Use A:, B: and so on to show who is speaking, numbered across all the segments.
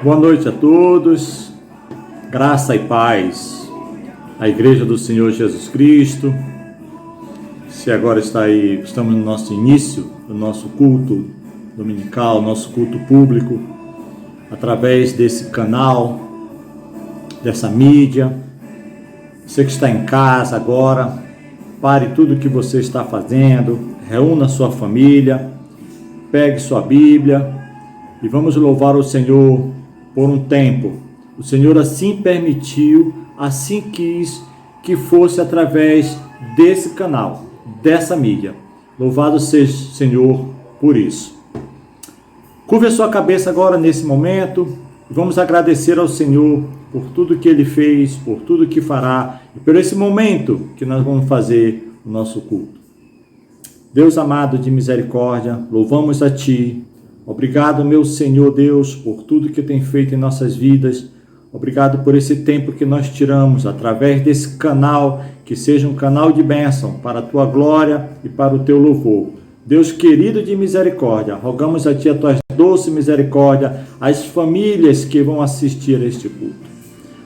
A: Boa noite a todos, graça e paz à Igreja do Senhor Jesus Cristo. Se agora está aí, estamos no nosso início do nosso culto dominical, nosso culto público, através desse canal, dessa mídia. Você que está em casa agora, pare tudo o que você está fazendo, reúna sua família, pegue sua Bíblia e vamos louvar o Senhor por um tempo. O Senhor assim permitiu, assim quis que fosse através desse canal, dessa mídia. Louvado seja o Senhor por isso. Curve a sua cabeça agora nesse momento e vamos agradecer ao Senhor por tudo que Ele fez, por tudo que fará e por esse momento que nós vamos fazer o nosso culto. Deus amado de misericórdia, louvamos a Ti. Obrigado, meu Senhor Deus, por tudo que tem feito em nossas vidas. Obrigado por esse tempo que nós tiramos através desse canal, que seja um canal de bênção para a Tua glória e para o Teu louvor. Deus querido de misericórdia, rogamos a Ti a Tua doce misericórdia, às famílias que vão assistir a este culto.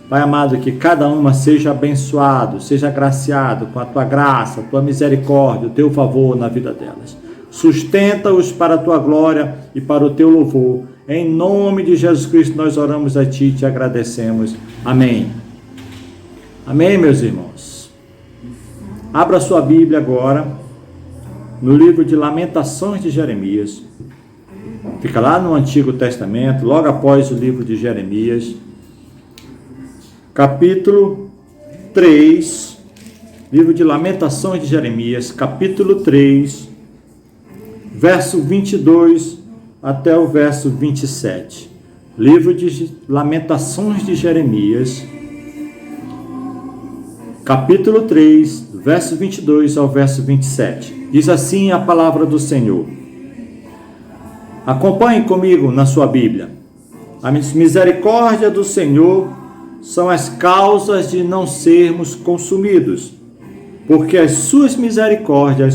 A: Pai amado, que cada uma seja abençoado, seja agraciado com a Tua graça, a Tua misericórdia, o Teu favor na vida delas. Sustenta-os para a Tua glória e para o Teu louvor. Em nome de Jesus Cristo nós oramos a Ti e Te agradecemos. Amém. Amém, meus irmãos. Abra sua Bíblia agora no livro de Lamentações de Jeremias. Fica lá no Antigo Testamento, logo após o livro de Jeremias. Capítulo 3, livro de Lamentações de Jeremias, capítulo 3, verso 22 até o verso 27. Livro de Lamentações de Jeremias, capítulo 3, verso 22 ao verso 27. Diz assim a palavra do Senhor. Acompanhe comigo na sua Bíblia. A misericórdia do Senhor são as causas de não sermos consumidos, porque as suas misericórdias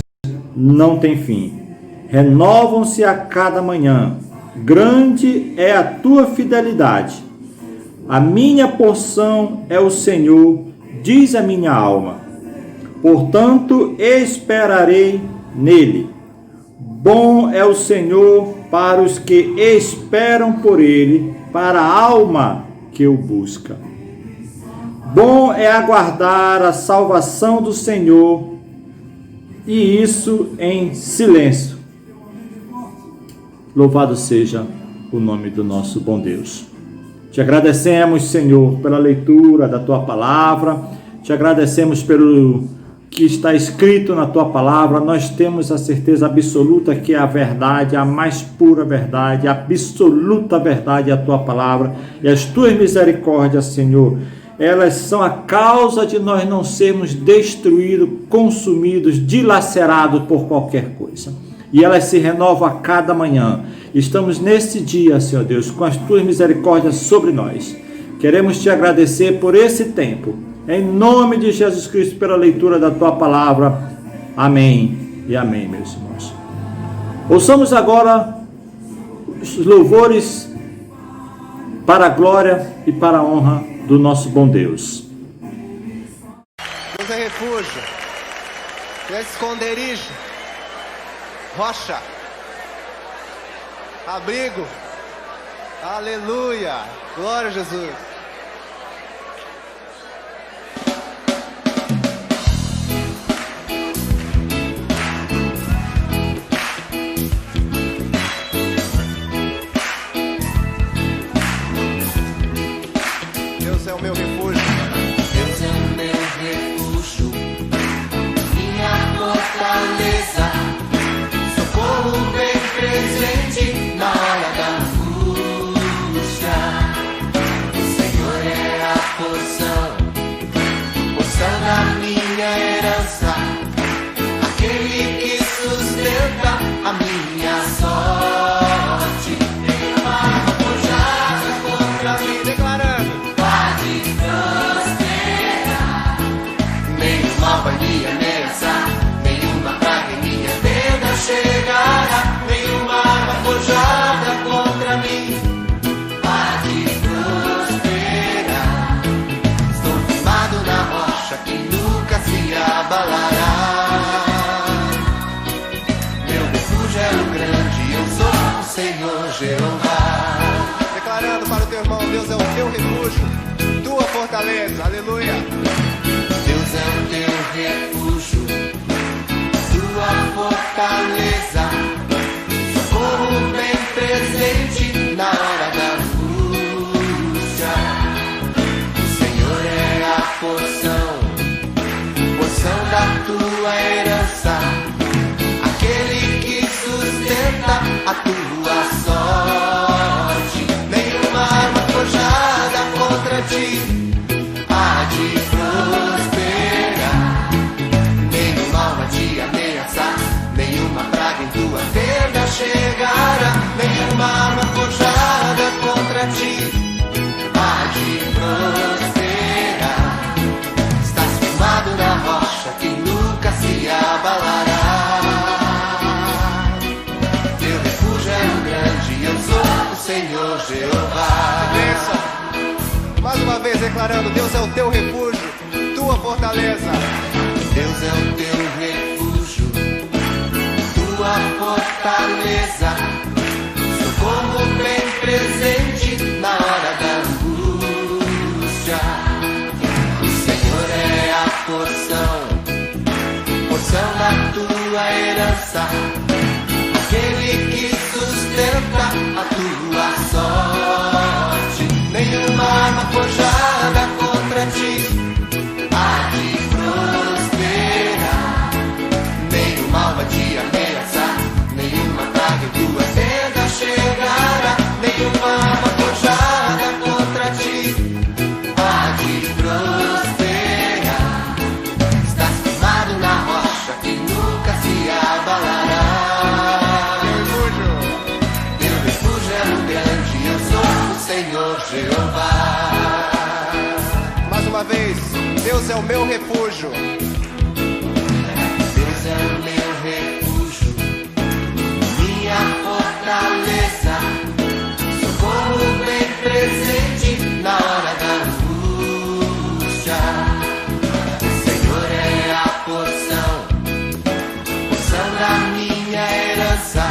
A: não têm fim. Renovam-se a cada manhã. Grande é a tua fidelidade. A minha porção é o Senhor, diz a minha alma. Portanto, esperarei nele. Bom é o Senhor para os que esperam por ele, para a alma que o busca. Bom é aguardar a salvação do Senhor, e isso em silêncio. Louvado seja o nome do nosso bom Deus. Te agradecemos, Senhor, pela leitura da Tua palavra. Te agradecemos pelo que está escrito na Tua palavra. Nós temos a certeza absoluta que é a verdade, a mais pura verdade, a absoluta verdade é a Tua palavra. E as Tuas misericórdias, Senhor, elas são a causa de nós não sermos destruídos, consumidos, dilacerados por qualquer coisa. E elas se renovam a cada manhã. Estamos nesse dia, Senhor Deus, com as Tuas misericórdias sobre nós. Queremos Te agradecer por esse tempo. Em nome de Jesus Cristo, pela leitura da Tua palavra. Amém e amém, meus irmãos. Ouçamos agora os louvores para a glória e para a honra do nosso bom Deus.
B: Deus é refúgio, Deus é esconderijo, rocha, abrigo, aleluia, glória a Jesus. Deus é o meu refúgio.
C: Deus é o meu refúgio, minha fortaleza, socorro bem presente na hora da angústia.
B: é o teu refúgio, tua fortaleza. Aleluia.
C: Deus é o teu refúgio, tua fortaleza, socorro bem presente na hora da angústia. O Senhor é a porção da tua herança, aquele que sustenta a tua sorte. Nenhuma arma forjada contra ti há de prosperar, nenhum mal há de ameaçar, nenhuma praga em tua tenda chegará. Nenhuma arma forjada contra ti há de prosperar. Estás firmado na rocha que nunca se abalará. Teu refúgio é um grande, eu sou o Senhor Jeová.
B: Bênção. Mais uma vez declarando: Deus é o teu refúgio, tua fortaleza.
C: Deus é o teu refúgio, tua fortaleza, socorro bem presente na hora da angústia. O Senhor é a porção da tua herança, aquele que sustenta a tua sorte. Nenhuma arma forjada contra ti há de prosperar, nenhum mal há de ameaçar, nenhuma praga em tua tenda chegará. Nenhuma arma forjada contra ti há de prosperar. Estás firmado na rocha que nunca se abalará. Teu refúgio é um grande, eu sou o Senhor Jeová.
B: Mais uma vez, Deus é o meu refúgio.
C: Deus é o meu refúgio, minha fortaleza, socorro bem presente na hora da angústia. O Senhor é a porção da minha herança,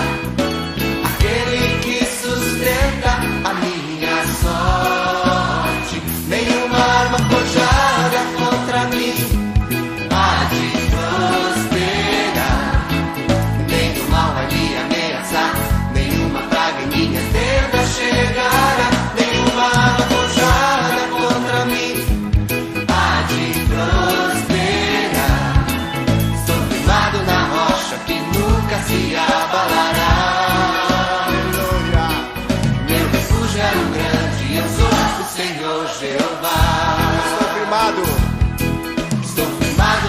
C: aquele que sustenta a minha sorte. Nenhuma arma forjada contra mim há de prosperar, nenhum mal vai me ameaçar, nenhuma praga em minha tenda chegará. Nenhuma arma forjada contra mim há de prosperar. Estou firmado na rocha que nunca se abalará.
B: Aleluia.
C: Meu refúgio é um grande, eu sou o Senhor Jeová. Estou firmado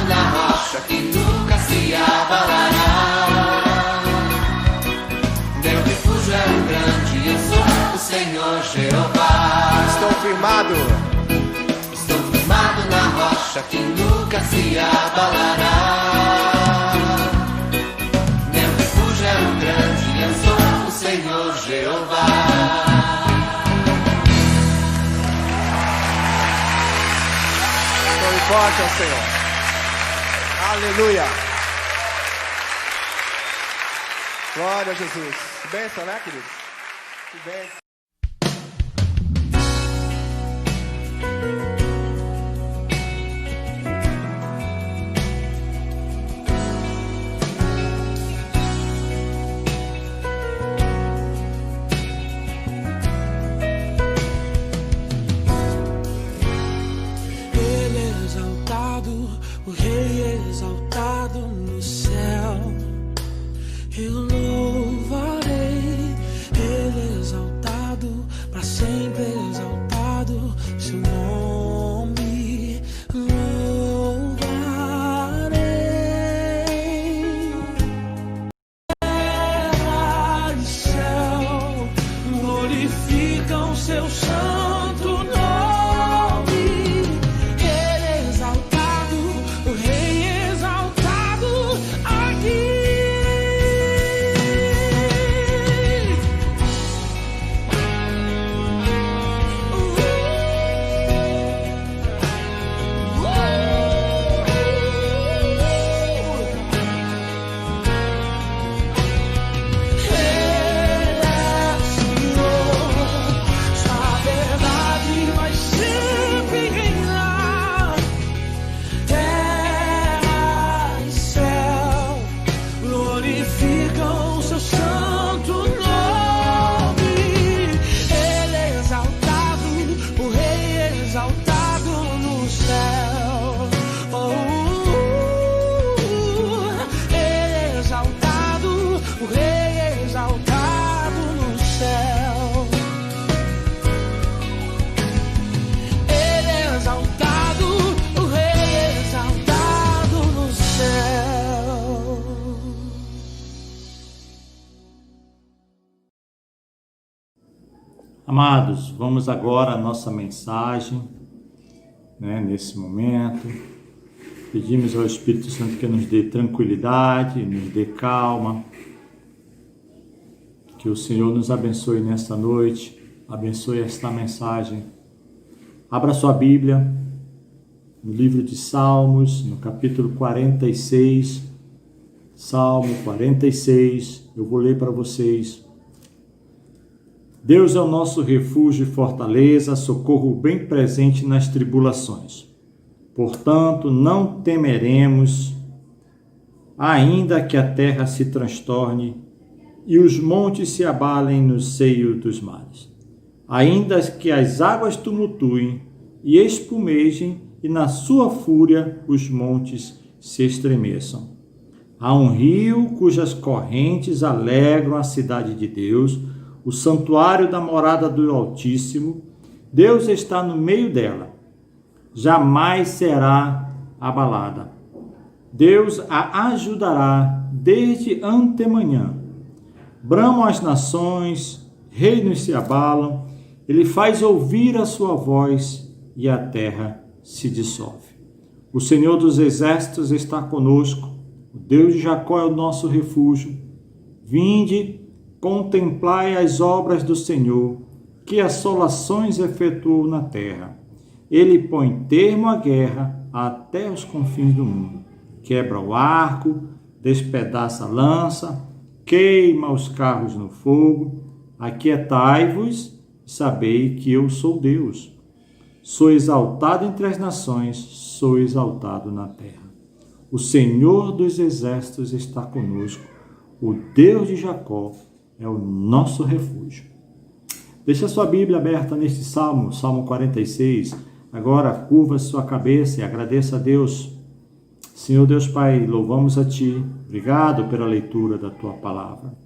C: na rocha que nunca se abalará. Meu refúgio é um grande, eu sou o Senhor Jeová.
B: Estou firmado
C: na rocha que nunca se abalará. Meu refúgio é um grande, eu sou o Senhor Jeová.
B: Estou forte ao Senhor. Aleluia. Glória a Jesus. Que bênção, né, queridos? Que bênção.
D: O Rei exaltado no céu, eu louvarei. Ele exaltado, para sempre exaltado, seu nome louvarei. Terra e céu glorificam seu santo nome. Ele exaltado, o Rei
A: Amados, vamos agora à nossa mensagem, nesse momento. Pedimos ao Espírito Santo que nos dê tranquilidade, nos dê calma, que o Senhor nos abençoe nesta noite, abençoe esta mensagem. Abra sua Bíblia no livro de Salmos, no capítulo 46, Salmo 46, eu vou ler para vocês. Deus é o nosso refúgio e fortaleza, socorro bem presente nas tribulações. Portanto, não temeremos, ainda que a terra se transtorne e os montes se abalem no seio dos mares. Ainda que as águas tumultuem e espumejem e na sua fúria os montes se estremeçam. Há um rio cujas correntes alegram a cidade de Deus, o santuário da morada do Altíssimo. Deus está no meio dela, jamais será abalada. Deus a ajudará desde antemanhã. Bramam as nações, reinos se abalam, ele faz ouvir a sua voz e a terra se dissolve. O Senhor dos exércitos está conosco, o Deus de Jacó é o nosso refúgio. Vinde, contemplai as obras do Senhor, que assolações efetuou na terra. Ele põe termo à guerra até os confins do mundo. Quebra o arco, despedaça a lança, queima os carros no fogo. Aquietai-vos e sabei que eu sou Deus. Sou exaltado entre as nações, sou exaltado na terra. O Senhor dos exércitos está conosco, o Deus de Jacó é o nosso refúgio. Deixa a sua Bíblia aberta neste Salmo, Salmo 46. Agora curva sua cabeça e agradeça a Deus. Senhor Deus Pai, louvamos a Ti. Obrigado pela leitura da Tua palavra.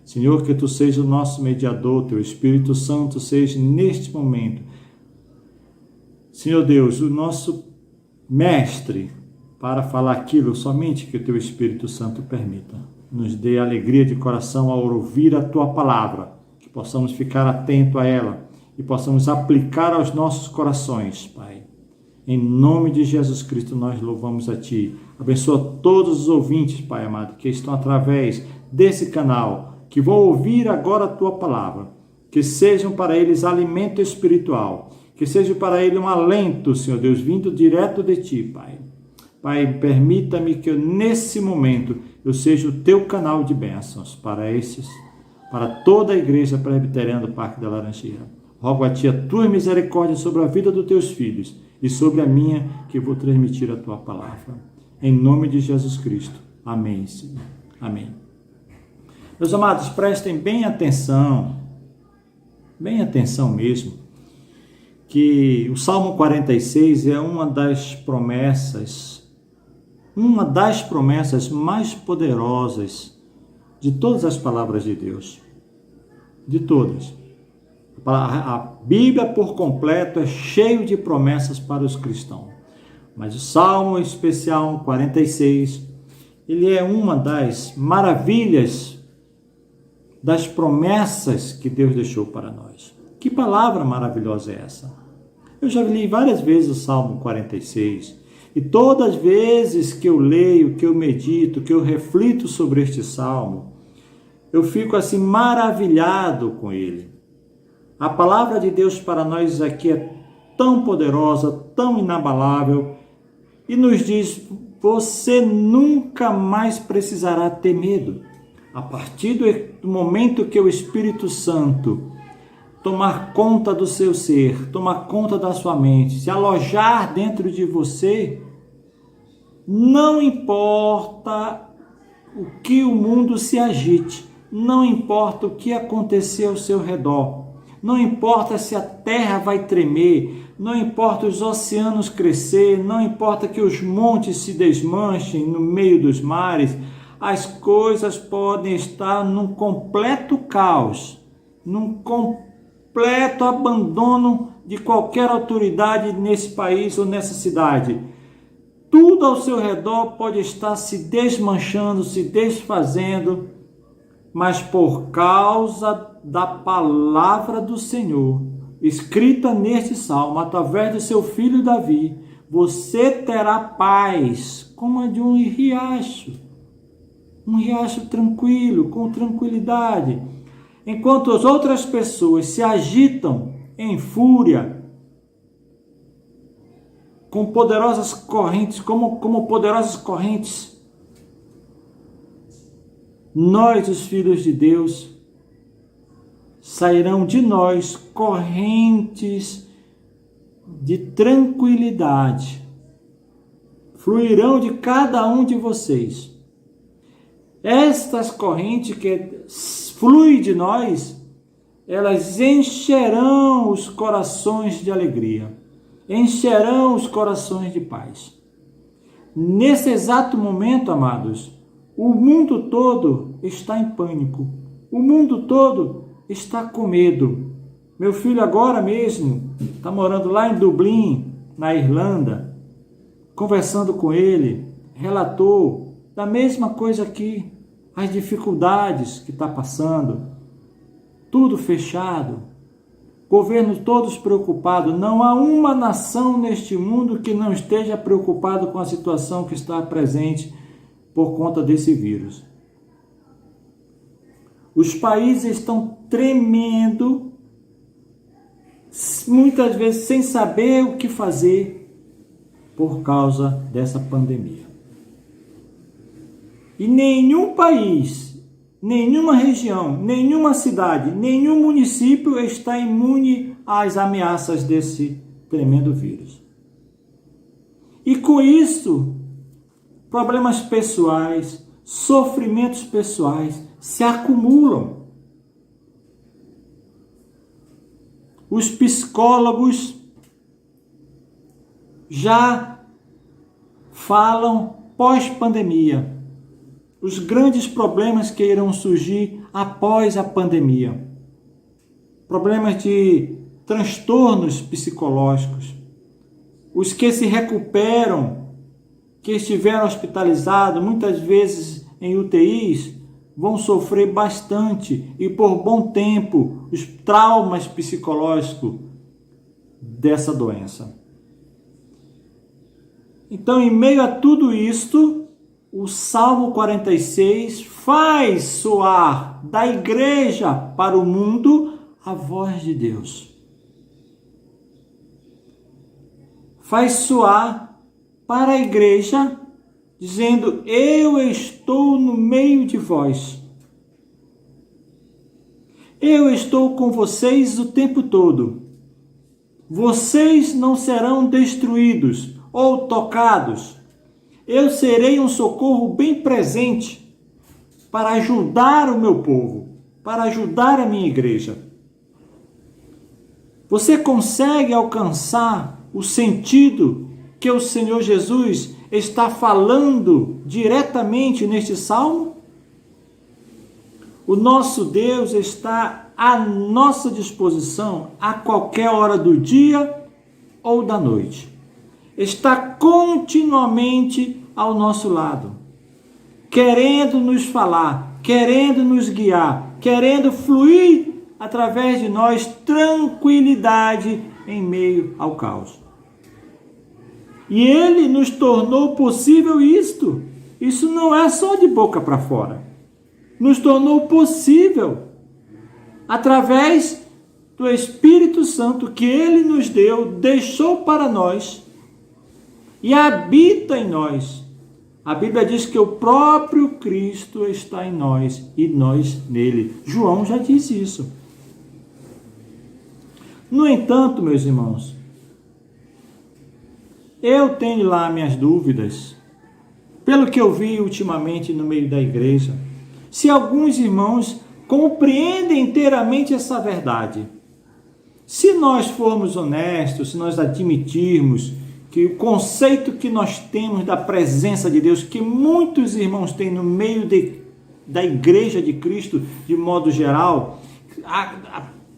A: Senhor, que Tu seja o nosso mediador, Teu Espírito Santo seja neste momento. Senhor Deus, o nosso mestre para falar aquilo somente que o Teu Espírito Santo permita. Nos dê alegria de coração ao ouvir a Tua palavra, que possamos ficar atento a ela e possamos aplicar aos nossos corações, Pai. Em nome de Jesus Cristo nós louvamos a Ti. Abençoa todos os ouvintes, Pai amado, que estão através desse canal, que vão ouvir agora a Tua palavra, que sejam para eles alimento espiritual, que seja para ele um alento, Senhor Deus, vindo direto de Ti, Pai. Pai, permita-me que nesse momento eu seja o Teu canal de bênçãos para toda a Igreja Presbiteriana do Parque da Laranjeira. Rogo a Ti a Tua misericórdia sobre a vida dos Teus filhos e sobre a minha, que vou transmitir a Tua palavra. Em nome de Jesus Cristo. Amém, Senhor. Amém. Meus amados, prestem bem atenção mesmo, que o Salmo 46 é uma das promessas mais poderosas de todas as palavras de Deus. De todas. A Bíblia por completo é cheio de promessas para os cristãos. Mas o Salmo especial 46, ele é uma das maravilhas das promessas que Deus deixou para nós. Que palavra maravilhosa é essa? Eu já li várias vezes o Salmo 46 e todas as vezes que eu leio, que eu medito, que eu reflito sobre este Salmo, eu fico assim maravilhado com ele. A palavra de Deus para nós aqui é tão poderosa, tão inabalável e nos diz: você nunca mais precisará ter medo. A partir do momento que o Espírito Santo tomar conta do seu ser, tomar conta da sua mente, se alojar dentro de você, não importa o que o mundo se agite, não importa o que acontecer ao seu redor, não importa se a terra vai tremer, não importa os oceanos crescer, não importa que os montes se desmanchem no meio dos mares, as coisas podem estar num completo caos, num completo abandono de qualquer autoridade nesse país ou nessa cidade. Tudo ao seu redor pode estar se desmanchando, se desfazendo, mas por causa da palavra do Senhor, escrita neste salmo, através do seu filho Davi, você terá paz como a de um riacho tranquilo, com tranquilidade. Enquanto as outras pessoas se agitam em fúria, com poderosas correntes, como poderosas correntes, nós, os filhos de Deus, sairão de nós correntes de tranquilidade, fluirão de cada um de vocês. Estas correntes que fluem de nós, elas encherão os corações de alegria, encherão os corações de paz. Nesse exato momento, amados, o mundo todo está em pânico, o mundo todo está com medo. Meu filho agora mesmo está morando lá em Dublin, na Irlanda. Conversando com ele, relatou da mesma coisa aqui, as dificuldades que está passando, tudo fechado, governos todos preocupados. Não há uma nação neste mundo que não esteja preocupado com a situação que está presente por conta desse vírus. Os países estão tremendo, muitas vezes sem saber o que fazer por causa dessa pandemia. E nenhum país, nenhuma região, nenhuma cidade, nenhum município está imune às ameaças desse tremendo vírus. E com isso, problemas pessoais, sofrimentos pessoais se acumulam. Os psicólogos já falam pós-pandemia, os grandes problemas que irão surgir após a pandemia. Problemas de transtornos psicológicos. Os que se recuperam, que estiveram hospitalizados, muitas vezes em UTIs, vão sofrer bastante e por bom tempo os traumas psicológicos dessa doença. Então, em meio a tudo isto, o Salmo 46 faz soar da igreja para o mundo a voz de Deus. Faz soar para a igreja, dizendo: eu estou no meio de vós. Eu estou com vocês o tempo todo. Vocês não serão destruídos ou tocados. Eu serei um socorro bem presente para ajudar o meu povo, para ajudar a minha igreja. Você consegue alcançar o sentido que o Senhor Jesus está falando diretamente neste salmo? O nosso Deus está à nossa disposição a qualquer hora do dia ou da noite. Está continuamente ao nosso lado, querendo nos falar, querendo nos guiar, querendo fluir através de nós tranquilidade em meio ao caos. E Ele nos tornou possível isto. Isso não é só de boca para fora. Nos tornou possível através do Espírito Santo que Ele nos deu, deixou para nós e habita em nós. A Bíblia diz que o próprio Cristo está em nós e nós nele. João já disse isso. No entanto, meus irmãos, eu tenho lá minhas dúvidas, pelo que eu vi ultimamente no meio da igreja, se alguns irmãos compreendem inteiramente essa verdade. Se nós formos honestos, se nós admitirmos que o conceito que nós temos da presença de Deus, que muitos irmãos têm no meio da igreja de Cristo, de modo geral,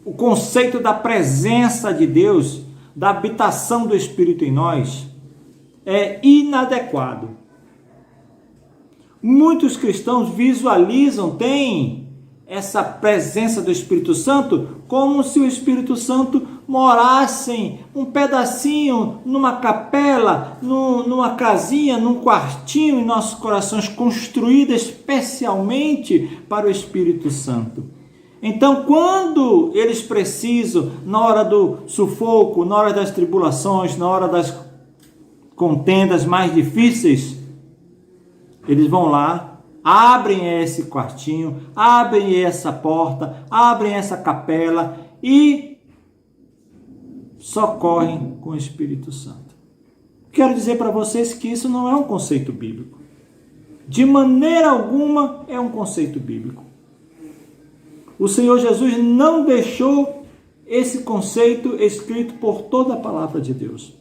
A: o conceito da presença de Deus, da habitação do Espírito em nós, é inadequado. Muitos cristãos visualizam, têm essa presença do Espírito Santo como se o Espírito Santo morasse um pedacinho numa capela, numa casinha, num quartinho em nossos corações, construída especialmente para o Espírito Santo. Então, quando eles precisam, na hora do sufoco, na hora das tribulações, na hora das contendas mais difíceis, eles vão lá, abrem esse quartinho, abrem essa porta, abrem essa capela e socorrem com o Espírito Santo. Quero dizer para vocês que isso não é um conceito bíblico. De maneira alguma é um conceito bíblico. O Senhor Jesus não deixou esse conceito escrito por toda a palavra de Deus.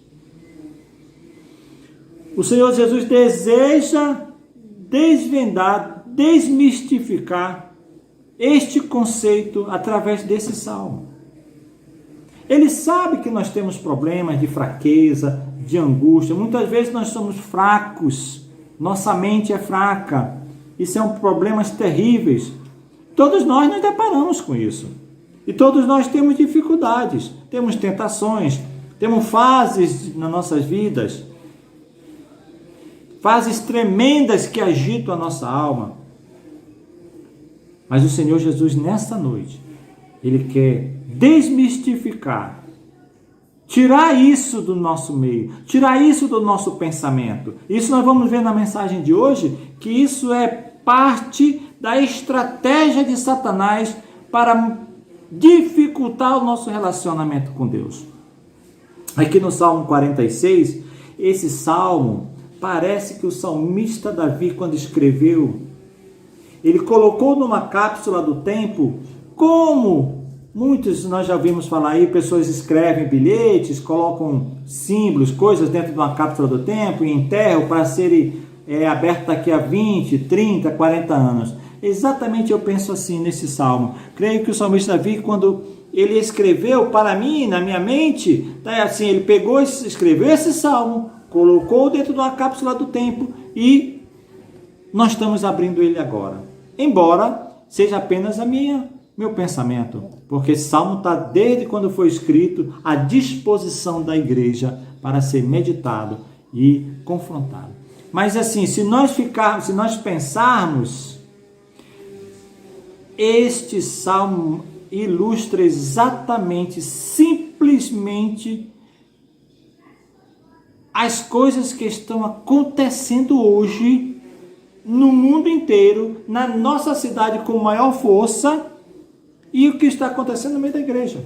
A: O Senhor Jesus deseja desvendar, desmistificar este conceito através desse salmo. Ele sabe que nós temos problemas de fraqueza, de angústia. Muitas vezes nós somos fracos, nossa mente é fraca. Isso são problemas terríveis. Todos nós nos deparamos com isso. E todos nós temos dificuldades, temos tentações, temos fases nas nossas vidas, fases tremendas que agitam a nossa alma. Mas o Senhor Jesus, nessa noite, Ele quer desmistificar, tirar isso do nosso meio, tirar isso do nosso pensamento. Isso nós vamos ver na mensagem de hoje, que isso é parte da estratégia de Satanás para dificultar o nosso relacionamento com Deus. Aqui no Salmo 46, esse salmo, parece que o salmista Davi, quando escreveu, ele colocou numa cápsula do tempo, como muitos nós já vimos falar aí, pessoas escrevem bilhetes, colocam símbolos, coisas dentro de uma cápsula do tempo e enterram para serem aberto daqui a 20, 30, 40 anos. Exatamente eu penso assim nesse salmo. Creio que o salmista Davi, quando ele escreveu para mim, na minha mente, assim, ele pegou, escreveu esse salmo, colocou dentro de uma cápsula do tempo e nós estamos abrindo ele agora. Embora seja apenas meu pensamento, porque esse salmo está desde quando foi escrito à disposição da igreja para ser meditado e confrontado. Mas assim, se nós pensarmos, este salmo ilustra exatamente, simplesmente, as coisas que estão acontecendo hoje no mundo inteiro, na nossa cidade com maior força, e o que está acontecendo no meio da igreja.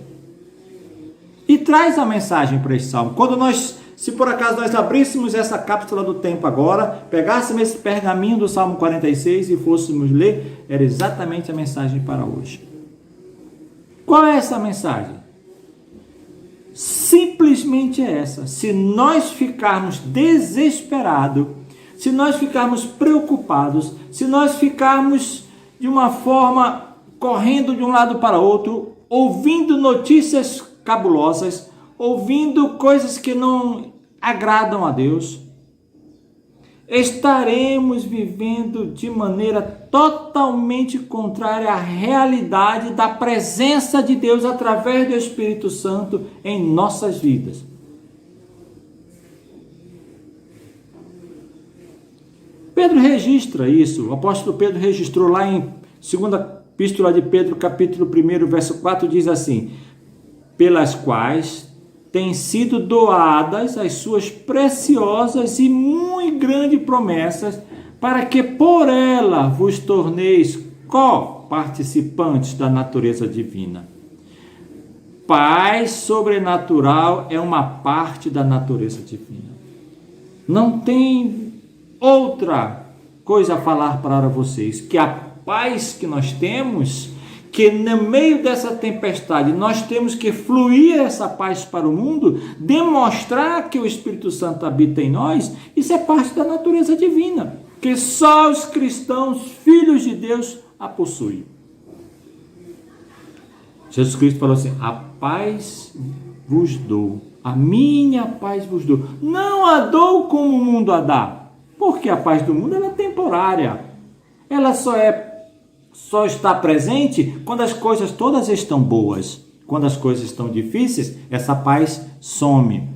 A: E traz a mensagem para esse salmo. Se por acaso nós abríssemos essa cápsula do tempo agora, pegássemos esse pergaminho do Salmo 46 e fôssemos ler, era exatamente a mensagem para hoje. Qual é essa mensagem? Simplesmente essa. Se nós ficarmos desesperados, se nós ficarmos preocupados, se nós ficarmos de uma forma correndo de um lado para outro, ouvindo notícias cabulosas, ouvindo coisas que não agradam a Deus, estaremos vivendo de maneira totalmente contrária à realidade da presença de Deus através do Espírito Santo em nossas vidas. Pedro registra isso, o apóstolo Pedro registrou lá em 2ª Epístola de Pedro, capítulo 1, verso 4, diz assim: pelas quais têm sido doadas as suas preciosas e muito grandes promessas, para que por ela vos torneis co-participantes da natureza divina. Paz sobrenatural é uma parte da natureza divina. Não tem outra coisa a falar para vocês, que a paz que nós temos, que no meio dessa tempestade nós temos que fluir essa paz para o mundo, demonstrar que o Espírito Santo habita em nós, isso é parte da natureza divina, que só os cristãos, filhos de Deus, a possuem. Jesus Cristo falou assim: a paz vos dou, a minha paz vos dou, não a dou como o mundo a dá, porque a paz do mundo ela é temporária, ela só só está presente quando as coisas todas estão boas. Quando as coisas estão difíceis, essa paz some.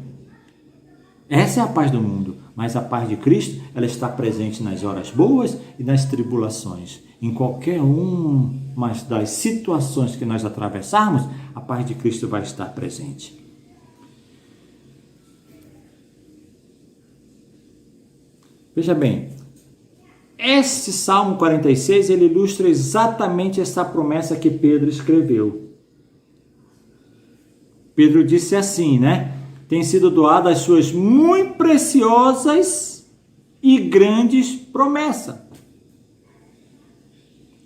A: Essa é a paz do mundo, mas a paz de Cristo, ela está presente nas horas boas e nas tribulações. Em qualquer uma das situações que nós atravessarmos, a paz de Cristo vai estar presente. Veja bem, este Salmo 46, ele ilustra exatamente essa promessa que Pedro escreveu. Pedro disse assim, né? Tem sido doadas as suas muito preciosas e grandes promessas.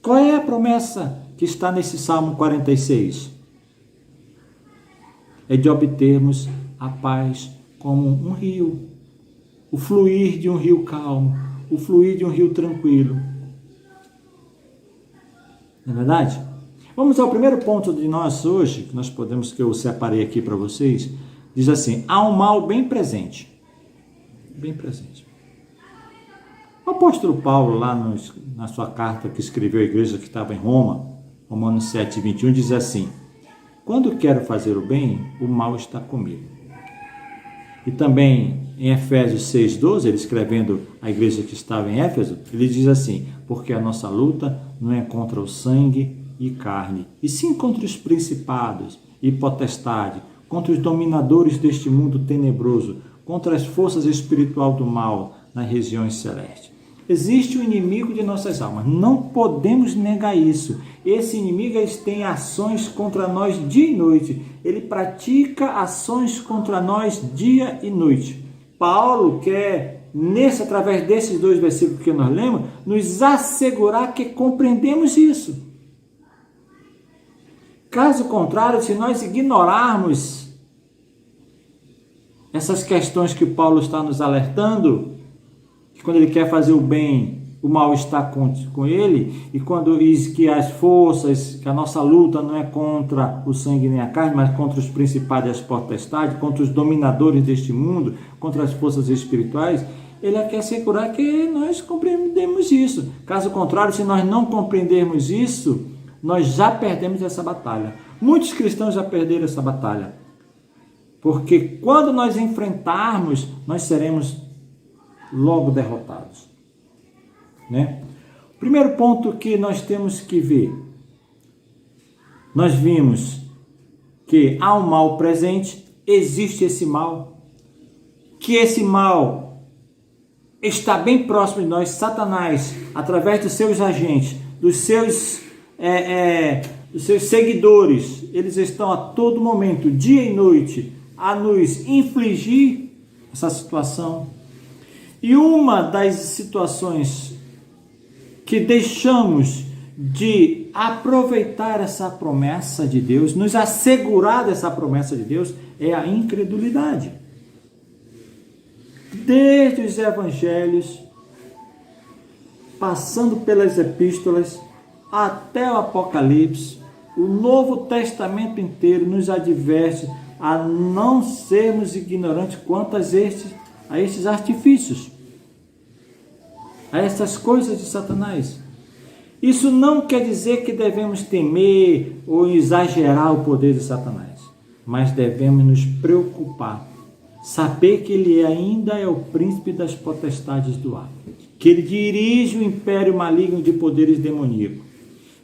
A: Qual é a promessa que está nesse Salmo 46? É de obtermos a paz como um rio, o fluir de um rio calmo, o fluir de um rio tranquilo. Não é verdade? Vamos ao primeiro ponto de nós hoje, que eu separei aqui para vocês. Diz assim: há um mal bem presente. Bem presente. O apóstolo Paulo, lá na sua carta que escreveu à igreja que estava em Roma, Romanos 7, 21, diz assim: quando quero fazer o bem, o mal está comigo. E também em Efésios 6, 12, ele escrevendo à igreja que estava em Éfeso, ele diz assim: porque a nossa luta não é contra o sangue e carne, e sim contra os principados e potestades, contra os dominadores deste mundo tenebroso, contra as forças espirituais do mal nas regiões celestes. Existe o inimigo de nossas almas, não podemos negar isso. Esse inimigo tem ações contra nós dia e noite, ele pratica ações contra nós dia e noite. Paulo quer, através desses dois versículos que nós lemos, nos assegurar que compreendemos isso. Caso contrário, se nós ignorarmos essas questões que Paulo está nos alertando, que quando ele quer fazer o bem, o mal está com ele, e quando diz que as forças, que a nossa luta não é contra o sangue nem a carne, mas contra os principados e as potestades, contra os dominadores deste mundo, contra as forças espirituais, ele quer assegurar que nós compreendemos isso. Caso contrário, se nós não compreendermos isso, nós já perdemos essa batalha. Muitos cristãos já perderam essa batalha. Porque quando nós enfrentarmos, nós seremos logo derrotados. Né? O primeiro ponto que nós temos que ver. Nós vimos que há um mal presente, existe esse mal. Que esse mal está bem próximo de nós. Satanás, através dos seus agentes, dos seus seguidores, eles estão a todo momento, dia e noite, a nos infligir essa situação. E uma das situações que deixamos de aproveitar essa promessa de Deus, nos assegurar dessa promessa de Deus, é a incredulidade. Desde os evangelhos, passando pelas epístolas, até o Apocalipse, o Novo Testamento inteiro nos adverte a não sermos ignorantes quanto a estes artifícios, a essas coisas de Satanás. Isso não quer dizer que devemos temer ou exagerar o poder de Satanás, mas devemos nos preocupar, saber que ele ainda é o príncipe das potestades do ar, que ele dirige o império maligno de poderes demoníacos.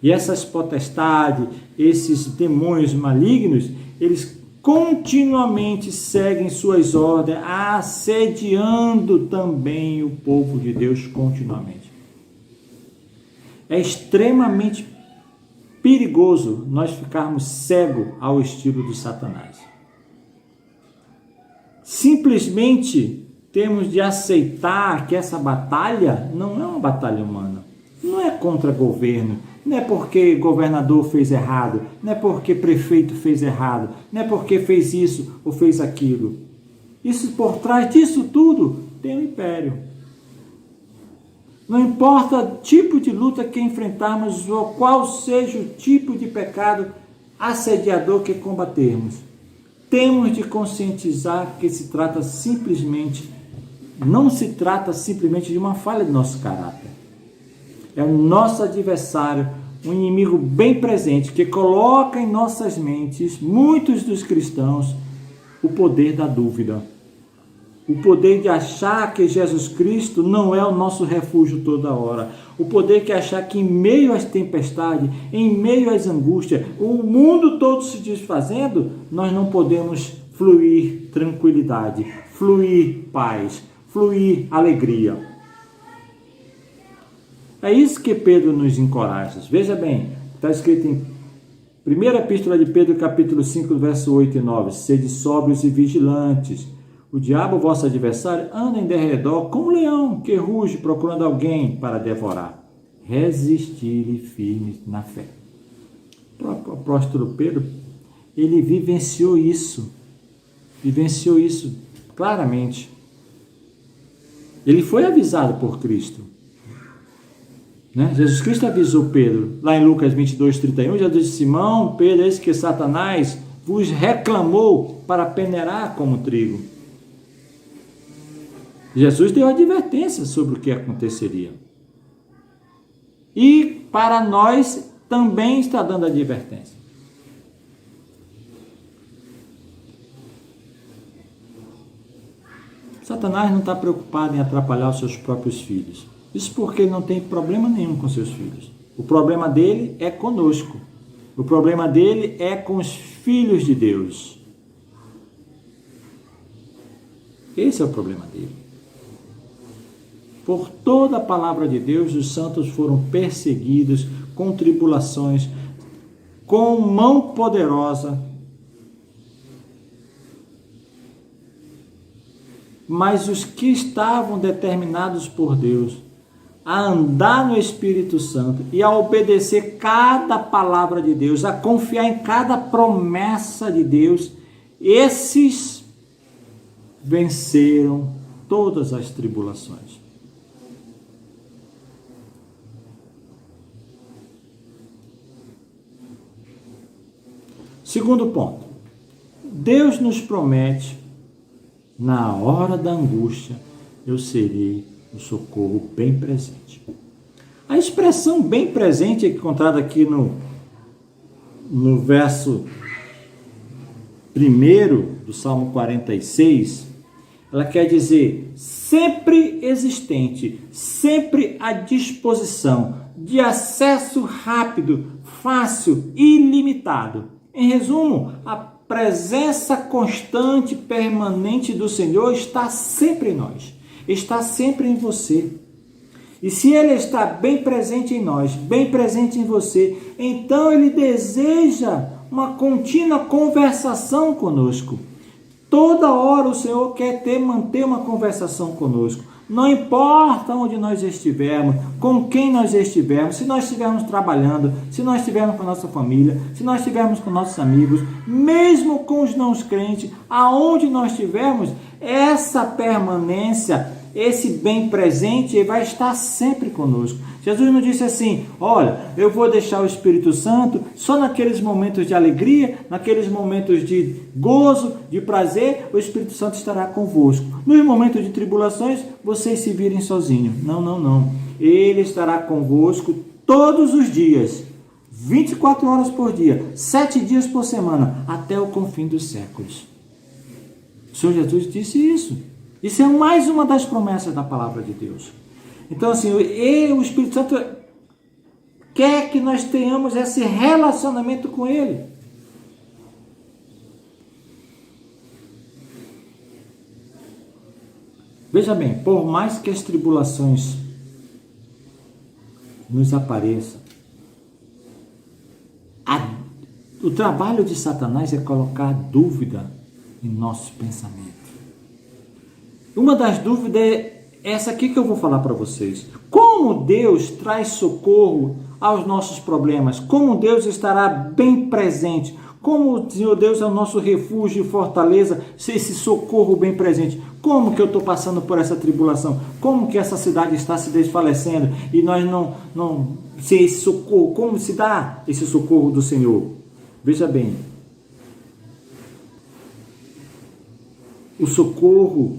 A: E essas potestades, esses demônios malignos, eles continuamente seguem suas ordens, assediando também o povo de Deus continuamente. É extremamente perigoso nós ficarmos cegos ao estilo de Satanás. Simplesmente temos de aceitar que essa batalha não é uma batalha humana, não é contra governo, não é porque governador fez errado, não é porque prefeito fez errado, não é porque fez isso ou fez aquilo. Isso, por trás disso tudo tem um império. Não importa o tipo de luta que enfrentarmos ou qual seja o tipo de pecado assediador que combatermos, temos de conscientizar que não se trata simplesmente de uma falha do nosso caráter. É o nosso adversário um inimigo bem presente que coloca em nossas mentes, muitos dos cristãos, o poder da dúvida. O poder de achar que Jesus Cristo não é o nosso refúgio toda hora. O poder de achar que em meio às tempestades, em meio às angústias, o mundo todo se desfazendo, nós não podemos fluir tranquilidade, fluir paz, fluir alegria. É isso que Pedro nos encoraja. Veja bem, está escrito em 1ª Epístola de Pedro, capítulo 5, verso 8 e 9. Sede sóbrios e vigilantes. O diabo, vosso adversário, anda em derredor como um leão que ruge procurando alguém para devorar. Resistir-lhe firmes na fé. O apóstolo Pedro, ele vivenciou isso claramente. Ele foi avisado por Cristo. Né? Jesus Cristo avisou Pedro, lá em Lucas 22, 31, já disse: Simão, Pedro, eis que Satanás vos reclamou para peneirar como trigo. Jesus deu advertência sobre o que aconteceria. E para nós também está dando advertência. Satanás não está preocupado em atrapalhar os seus próprios filhos. Isso porque ele não tem problema nenhum com seus filhos. O problema dele é conosco. O problema dele é com os filhos de Deus. Esse é o problema dele. Por toda a palavra de Deus, os santos foram perseguidos com tribulações, com mão poderosa. Mas os que estavam determinados por Deus a andar no Espírito Santo e a obedecer cada palavra de Deus, a confiar em cada promessa de Deus, esses venceram todas as tribulações. Segundo ponto, Deus nos promete, na hora da angústia, eu serei o socorro bem presente. A expressão bem presente é encontrada aqui no verso 1 do Salmo 46, ela quer dizer sempre existente, sempre à disposição, de acesso rápido, fácil, ilimitado. Em resumo, a presença constante, permanente do Senhor está sempre em nós, está sempre em você. E se Ele está bem presente em nós, bem presente em você, então Ele deseja uma contínua conversação conosco. Toda hora o Senhor quer manter uma conversação conosco. Não importa onde nós estivermos, com quem nós estivermos, se nós estivermos trabalhando, se nós estivermos com a nossa família, se nós estivermos com nossos amigos, mesmo com os não crentes, aonde nós estivermos, essa permanência, esse bem presente vai estar sempre conosco. Jesus não disse assim: olha, eu vou deixar o Espírito Santo só naqueles momentos de alegria, naqueles momentos de gozo, de prazer, o Espírito Santo estará convosco. Nos momentos de tribulações, vocês se virem sozinhos. Não. Ele estará convosco todos os dias, 24 horas por dia, 7 dias por semana, até o confim dos séculos. O Senhor Jesus disse isso. Isso é mais uma das promessas da palavra de Deus. Então, assim, o Espírito Santo quer que nós tenhamos esse relacionamento com Ele. Veja bem, por mais que as tribulações nos apareçam, o trabalho de Satanás é colocar dúvida em nosso pensamento. Uma das dúvidas é essa aqui que eu vou falar para vocês. Como Deus traz socorro aos nossos problemas? Como Deus estará bem presente? Como o Senhor Deus é o nosso refúgio e fortaleza, esse socorro bem presente? Como que eu estou passando por essa tribulação? Como que essa cidade está se desfalecendo? E nós não se esse socorro, como se dá esse socorro do Senhor? Veja bem. O socorro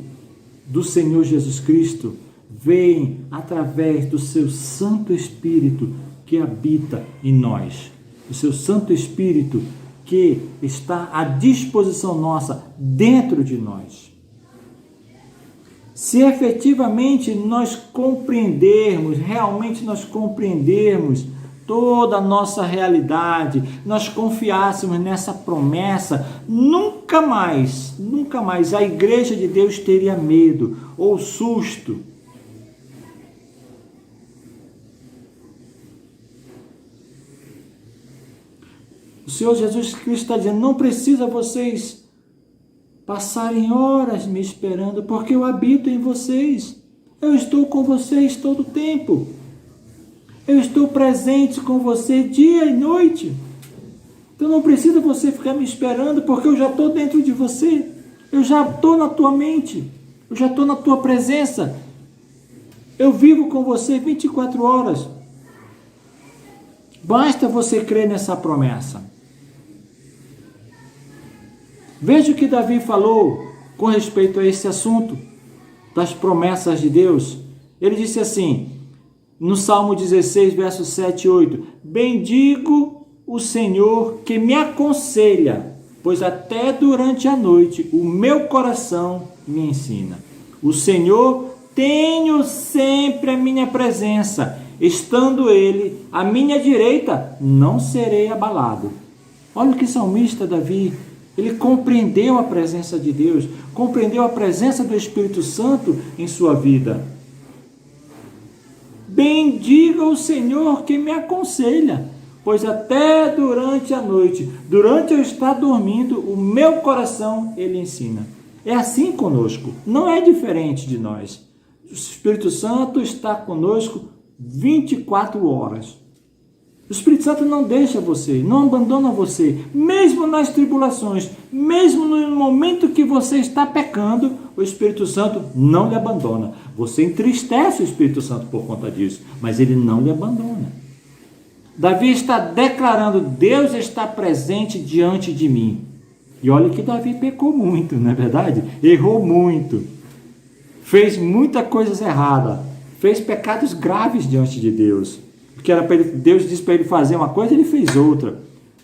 A: do Senhor Jesus Cristo vem através do seu Santo Espírito que que habita em nós, o seu Santo Espírito que está à disposição nossa, dentro de nós. Se efetivamente nós compreendermos, realmente nós compreendermos toda a nossa realidade, nós confiássemos nessa promessa, nunca mais a igreja de Deus teria medo ou susto. O Senhor Jesus Cristo está dizendo, não precisa vocês passarem horas me esperando, porque eu habito em vocês. Eu estou com vocês todo o tempo. Eu estou presente com você dia e noite. Então não precisa você ficar me esperando, porque eu já estou dentro de você. Eu já estou na tua mente. Eu já estou na tua presença. Eu vivo com você 24 horas. Basta você crer nessa promessa. Veja o que Davi falou com respeito a esse assunto das promessas de Deus. Ele disse assim, no Salmo 16, versos 7 e 8, bendigo o Senhor que me aconselha, pois até durante a noite o meu coração me ensina. O Senhor tenho sempre a minha presença, estando Ele à minha direita, não serei abalado. Olha o que salmista Davi, ele compreendeu a presença de Deus, compreendeu a presença do Espírito Santo em sua vida. Bendiga o Senhor que me aconselha, pois até durante a noite, durante eu estar dormindo, o meu coração Ele ensina. É assim conosco, não é diferente de nós. O Espírito Santo está conosco 24 horas. O Espírito Santo não deixa você, não abandona você, mesmo nas tribulações, mesmo no momento que você está pecando, o Espírito Santo não lhe abandona. Você entristece o Espírito Santo por conta disso, mas ele não lhe abandona. Davi está declarando, Deus está presente diante de mim. E olha que Davi pecou muito, não é verdade? Errou muito, fez muita coisa errada, fez pecados graves diante de Deus. Que era para ele, Deus disse para ele fazer uma coisa, ele fez outra.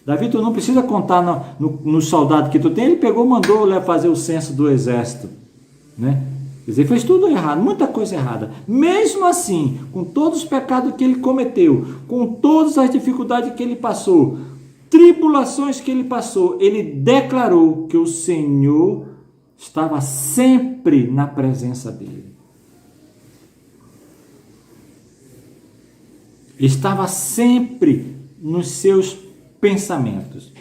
A: Davi, tu não precisa contar no soldado que tu tem, ele pegou, mandou fazer o censo do exército, né? Quer dizer, fez tudo errado, muita coisa errada. Mesmo assim, com todos os pecados que ele cometeu, com todas as dificuldades que ele passou, tribulações que ele passou, ele declarou que o Senhor estava sempre na presença dele. Estava sempre nos seus pensamentos.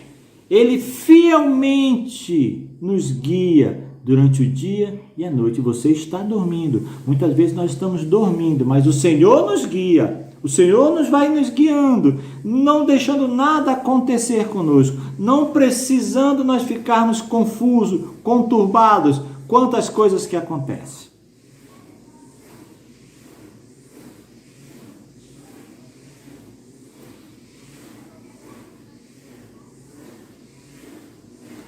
A: Ele fielmente nos guia durante o dia e a noite. Você está dormindo. Muitas vezes nós estamos dormindo, mas o Senhor nos guia. O Senhor nos vai nos guiando, não deixando nada acontecer conosco, não precisando nós ficarmos confusos, conturbados, quantas coisas que acontecem.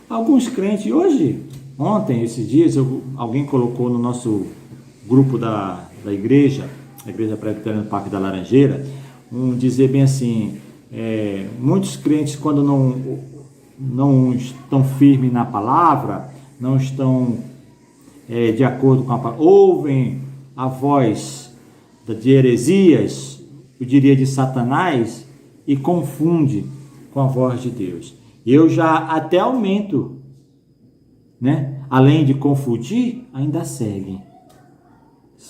A: Alguns crentes, ontem, esses dias, alguém colocou no nosso grupo da igreja, a Igreja Presbiteriana do Parque da Laranjeira, dizer bem assim, muitos crentes quando não estão firmes na palavra, não estão de acordo com a palavra, ouvem a voz de heresias, eu diria de Satanás, e confunde com a voz de Deus. Eu já até aumento, né? Além de confundir, ainda seguem.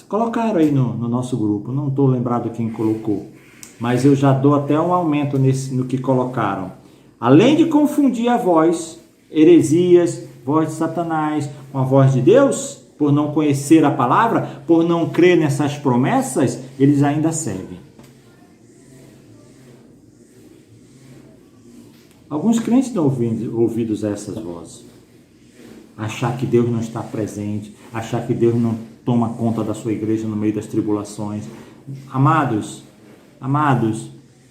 A: Colocaram aí no nosso grupo, não estou lembrado quem colocou, mas eu já dou até um aumento no que colocaram. Além de confundir a voz, heresias, voz de Satanás com a voz de Deus, por não conhecer a palavra, por não crer nessas promessas, eles ainda seguem. Alguns crentes dão ouvidos a essas vozes. Achar que Deus não está presente, achar que Deus não toma conta da sua igreja no meio das tribulações. Amados,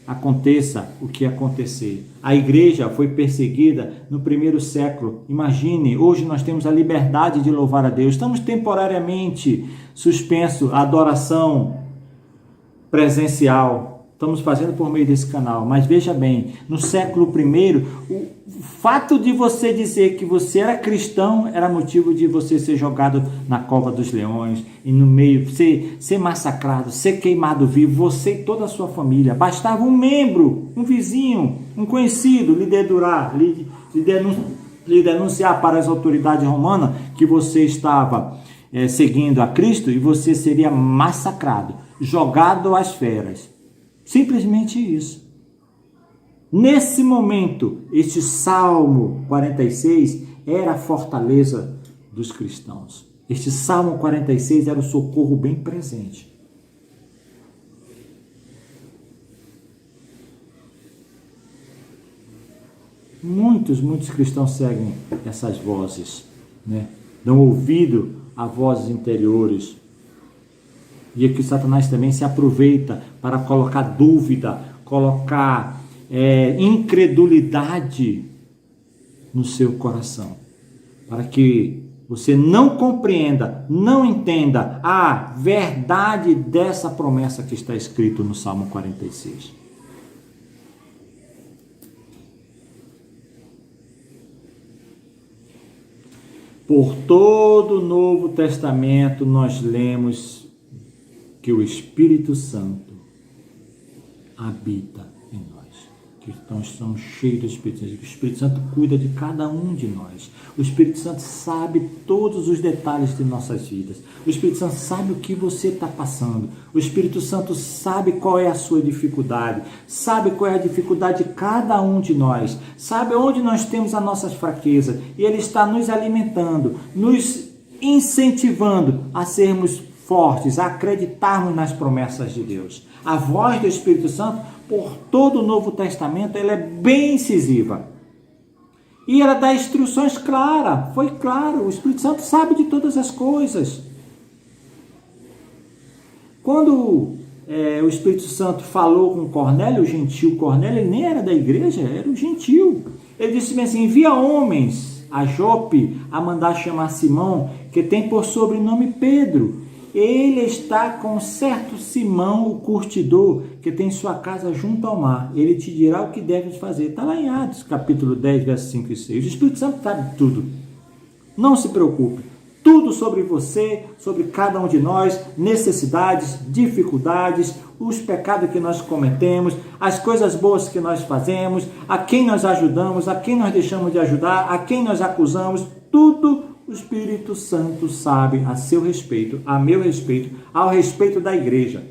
A: aconteça o que acontecer. A igreja foi perseguida no primeiro século. Imagine, hoje nós temos a liberdade de louvar a Deus. Estamos temporariamente suspenso a adoração presencial. estamos fazendo por meio desse canal, mas veja bem, no século I, o fato de você dizer que você era cristão era motivo de você ser jogado na cova dos leões, e no meio, ser massacrado, ser queimado vivo, você e toda a sua família. Bastava um membro, um vizinho, um conhecido lhe denunciar para as autoridades romanas que você estava seguindo a Cristo, e você seria massacrado, jogado às feras. Simplesmente isso. Nesse momento, este Salmo 46 era a fortaleza dos cristãos. Este Salmo 46 era o socorro bem presente. Muitos cristãos seguem essas vozes, né? Dão ouvido a vozes interiores. E aqui Satanás também se aproveita para colocar dúvida, colocar incredulidade no seu coração, para que você não compreenda, não entenda a verdade dessa promessa que está escrito no Salmo 46. Por todo o Novo Testamento nós lemos que o Espírito Santo habita em nós. Que nós estamos cheios do Espírito Santo. O Espírito Santo cuida de cada um de nós. O Espírito Santo sabe todos os detalhes de nossas vidas. O Espírito Santo sabe o que você está passando. O Espírito Santo sabe qual é a sua dificuldade. Sabe qual é a dificuldade de cada um de nós. Sabe onde nós temos as nossas fraquezas. E Ele está nos alimentando, nos incentivando a sermos fortes, a acreditarmos nas promessas de Deus. A voz do Espírito Santo, por todo o Novo Testamento, ela é bem incisiva. E ela dá instruções claras. Foi claro, o Espírito Santo sabe de todas as coisas. Quando o Espírito Santo falou com Cornélio, o gentil Cornélio, ele nem era da igreja, era o gentil. Ele disse assim: envia homens a Jope a mandar chamar Simão, que tem por sobrenome Pedro. Ele está com certo Simão, o curtidor, que tem sua casa junto ao mar. Ele te dirá o que deves fazer. Está lá em Atos, capítulo 10, versos 5 e 6. O Espírito Santo sabe tudo. Não se preocupe. Tudo sobre você, sobre cada um de nós, necessidades, dificuldades, os pecados que nós cometemos, as coisas boas que nós fazemos, a quem nós ajudamos, a quem nós deixamos de ajudar, a quem nós acusamos, tudo o Espírito Santo sabe a seu respeito, a meu respeito, ao respeito da igreja.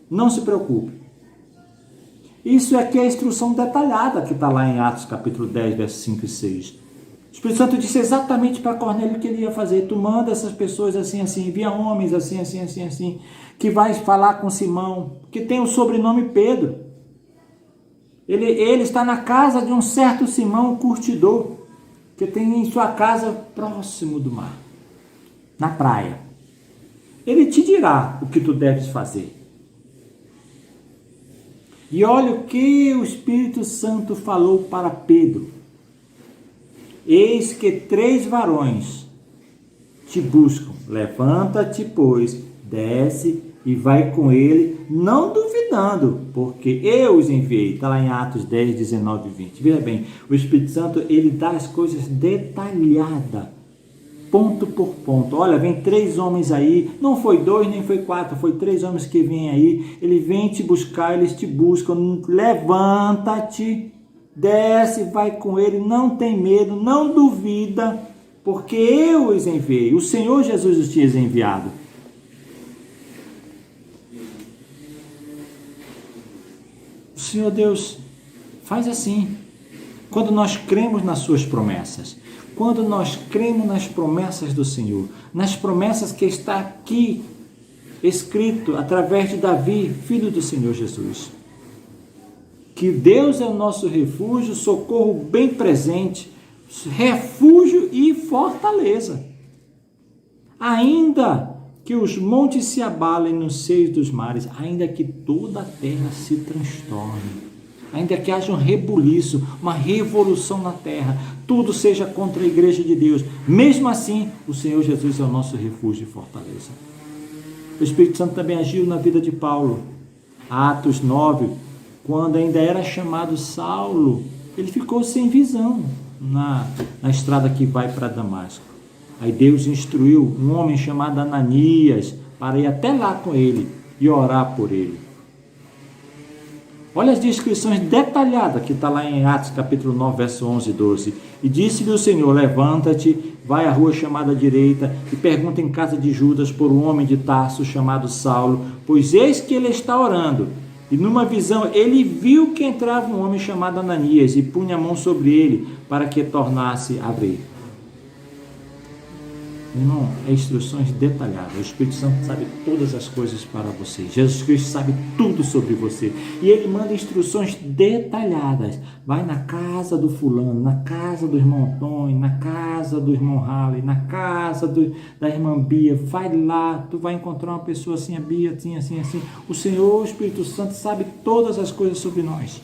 A: Não se preocupe. Isso aqui é a instrução detalhada que está lá em Atos capítulo 10, versos 5 e 6. O Espírito Santo disse exatamente para Cornélio o que ele ia fazer. Tu manda essas pessoas assim, assim, envia homens assim, assim, assim, assim, que vai falar com Simão, que tem o sobrenome Pedro. Ele está na casa de um certo Simão, curtidor, que tem em sua casa próximo do mar, na praia. Ele te dirá o que tu deves fazer. E olha o que o Espírito Santo falou para Pedro. Eis que 3 varões te buscam. Levanta-te, pois, desce e vai com ele, não duvidando, porque eu os enviei. Está lá em Atos 10, 19 e 20. Veja bem, o Espírito Santo, ele dá as coisas detalhadas, ponto por ponto. Olha, vem 3 homens aí, não foi 2, nem foi 4, foi 3 homens que vêm aí, ele vem te buscar, eles te buscam, levanta-te, desce, vai com ele, não tem medo, não duvida, porque eu os enviei, o Senhor Jesus os tinha enviado. O Senhor Deus faz assim, quando nós cremos nas suas promessas, quando nós cremos nas promessas do Senhor, nas promessas que está aqui escrito através de Davi, filho do Senhor Jesus. Que Deus é o nosso refúgio, socorro bem presente, refúgio e fortaleza. Ainda que os montes se abalem nos seios dos mares, ainda que toda a terra se transtorne, ainda que haja um rebuliço, uma revolução na terra, tudo seja contra a igreja de Deus, mesmo assim, o Senhor Jesus é o nosso refúgio e fortaleza. O Espírito Santo também agiu na vida de Paulo. Atos 9, quando ainda era chamado Saulo, ele ficou sem visão na estrada que vai para Damasco. Aí Deus instruiu um homem chamado Ananias para ir até lá com ele e orar por ele. Olha as descrições detalhadas que está lá em Atos capítulo 9, verso 11 e 12. E disse-lhe o Senhor: levanta-te, vai à rua chamada direita e pergunta em casa de Judas por um homem de Tarso chamado Saulo, pois eis que ele está orando. E numa visão ele viu que entrava um homem chamado Ananias e punha a mão sobre ele para que tornasse a ver. Irmão, é instruções detalhadas. O Espírito Santo sabe todas as coisas para você. Jesus Cristo sabe tudo sobre você. E ele manda instruções detalhadas. Vai na casa do fulano, na casa do irmão Antônio, na casa do irmão Halley, na casa da irmã Bia. Vai lá, tu vai encontrar uma pessoa assim, a Bia, assim, assim, assim. O Senhor, o Espírito Santo, sabe todas as coisas sobre nós.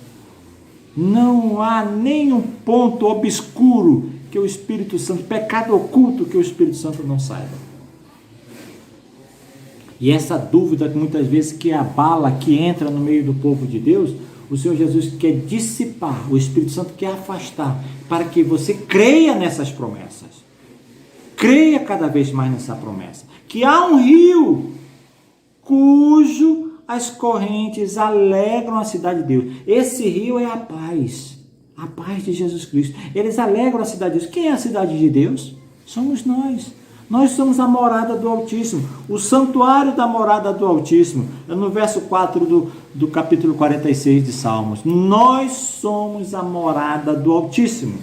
A: Não há nenhum ponto obscuro que o Espírito Santo, pecado oculto que o Espírito Santo não saiba. E essa dúvida que muitas vezes que abala, que entra no meio do povo de Deus, o Senhor Jesus quer dissipar, o Espírito Santo quer afastar, para que você creia nessas promessas. Creia cada vez mais nessa promessa. Que há um rio cujo as correntes alegram a cidade de Deus. Esse rio é a paz de Jesus Cristo. Eles alegram a cidade de Deus. Quem é a cidade de Deus? Somos nós. Nós somos a morada do Altíssimo, o santuário da morada do Altíssimo. No verso 4 do capítulo 46 de Salmos. Nós somos a morada do Altíssimo.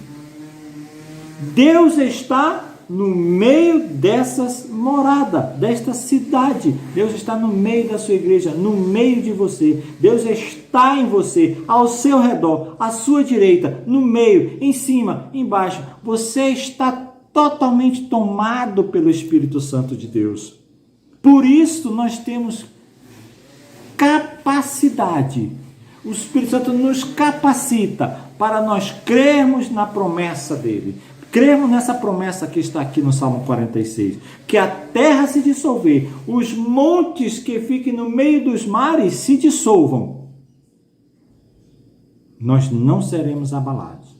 A: Deus está no meio dessas moradas, desta cidade. Deus está no meio da sua igreja, no meio de você. Deus está em você, ao seu redor, à sua direita, no meio, em cima, embaixo. Você está totalmente tomado pelo Espírito Santo de Deus. Por isso nós temos capacidade. O Espírito Santo nos capacita para nós crermos na promessa dele. Cremos nessa promessa que está aqui no Salmo 46, que a terra se dissolver, os montes que fiquem no meio dos mares se dissolvam. Nós não seremos abalados.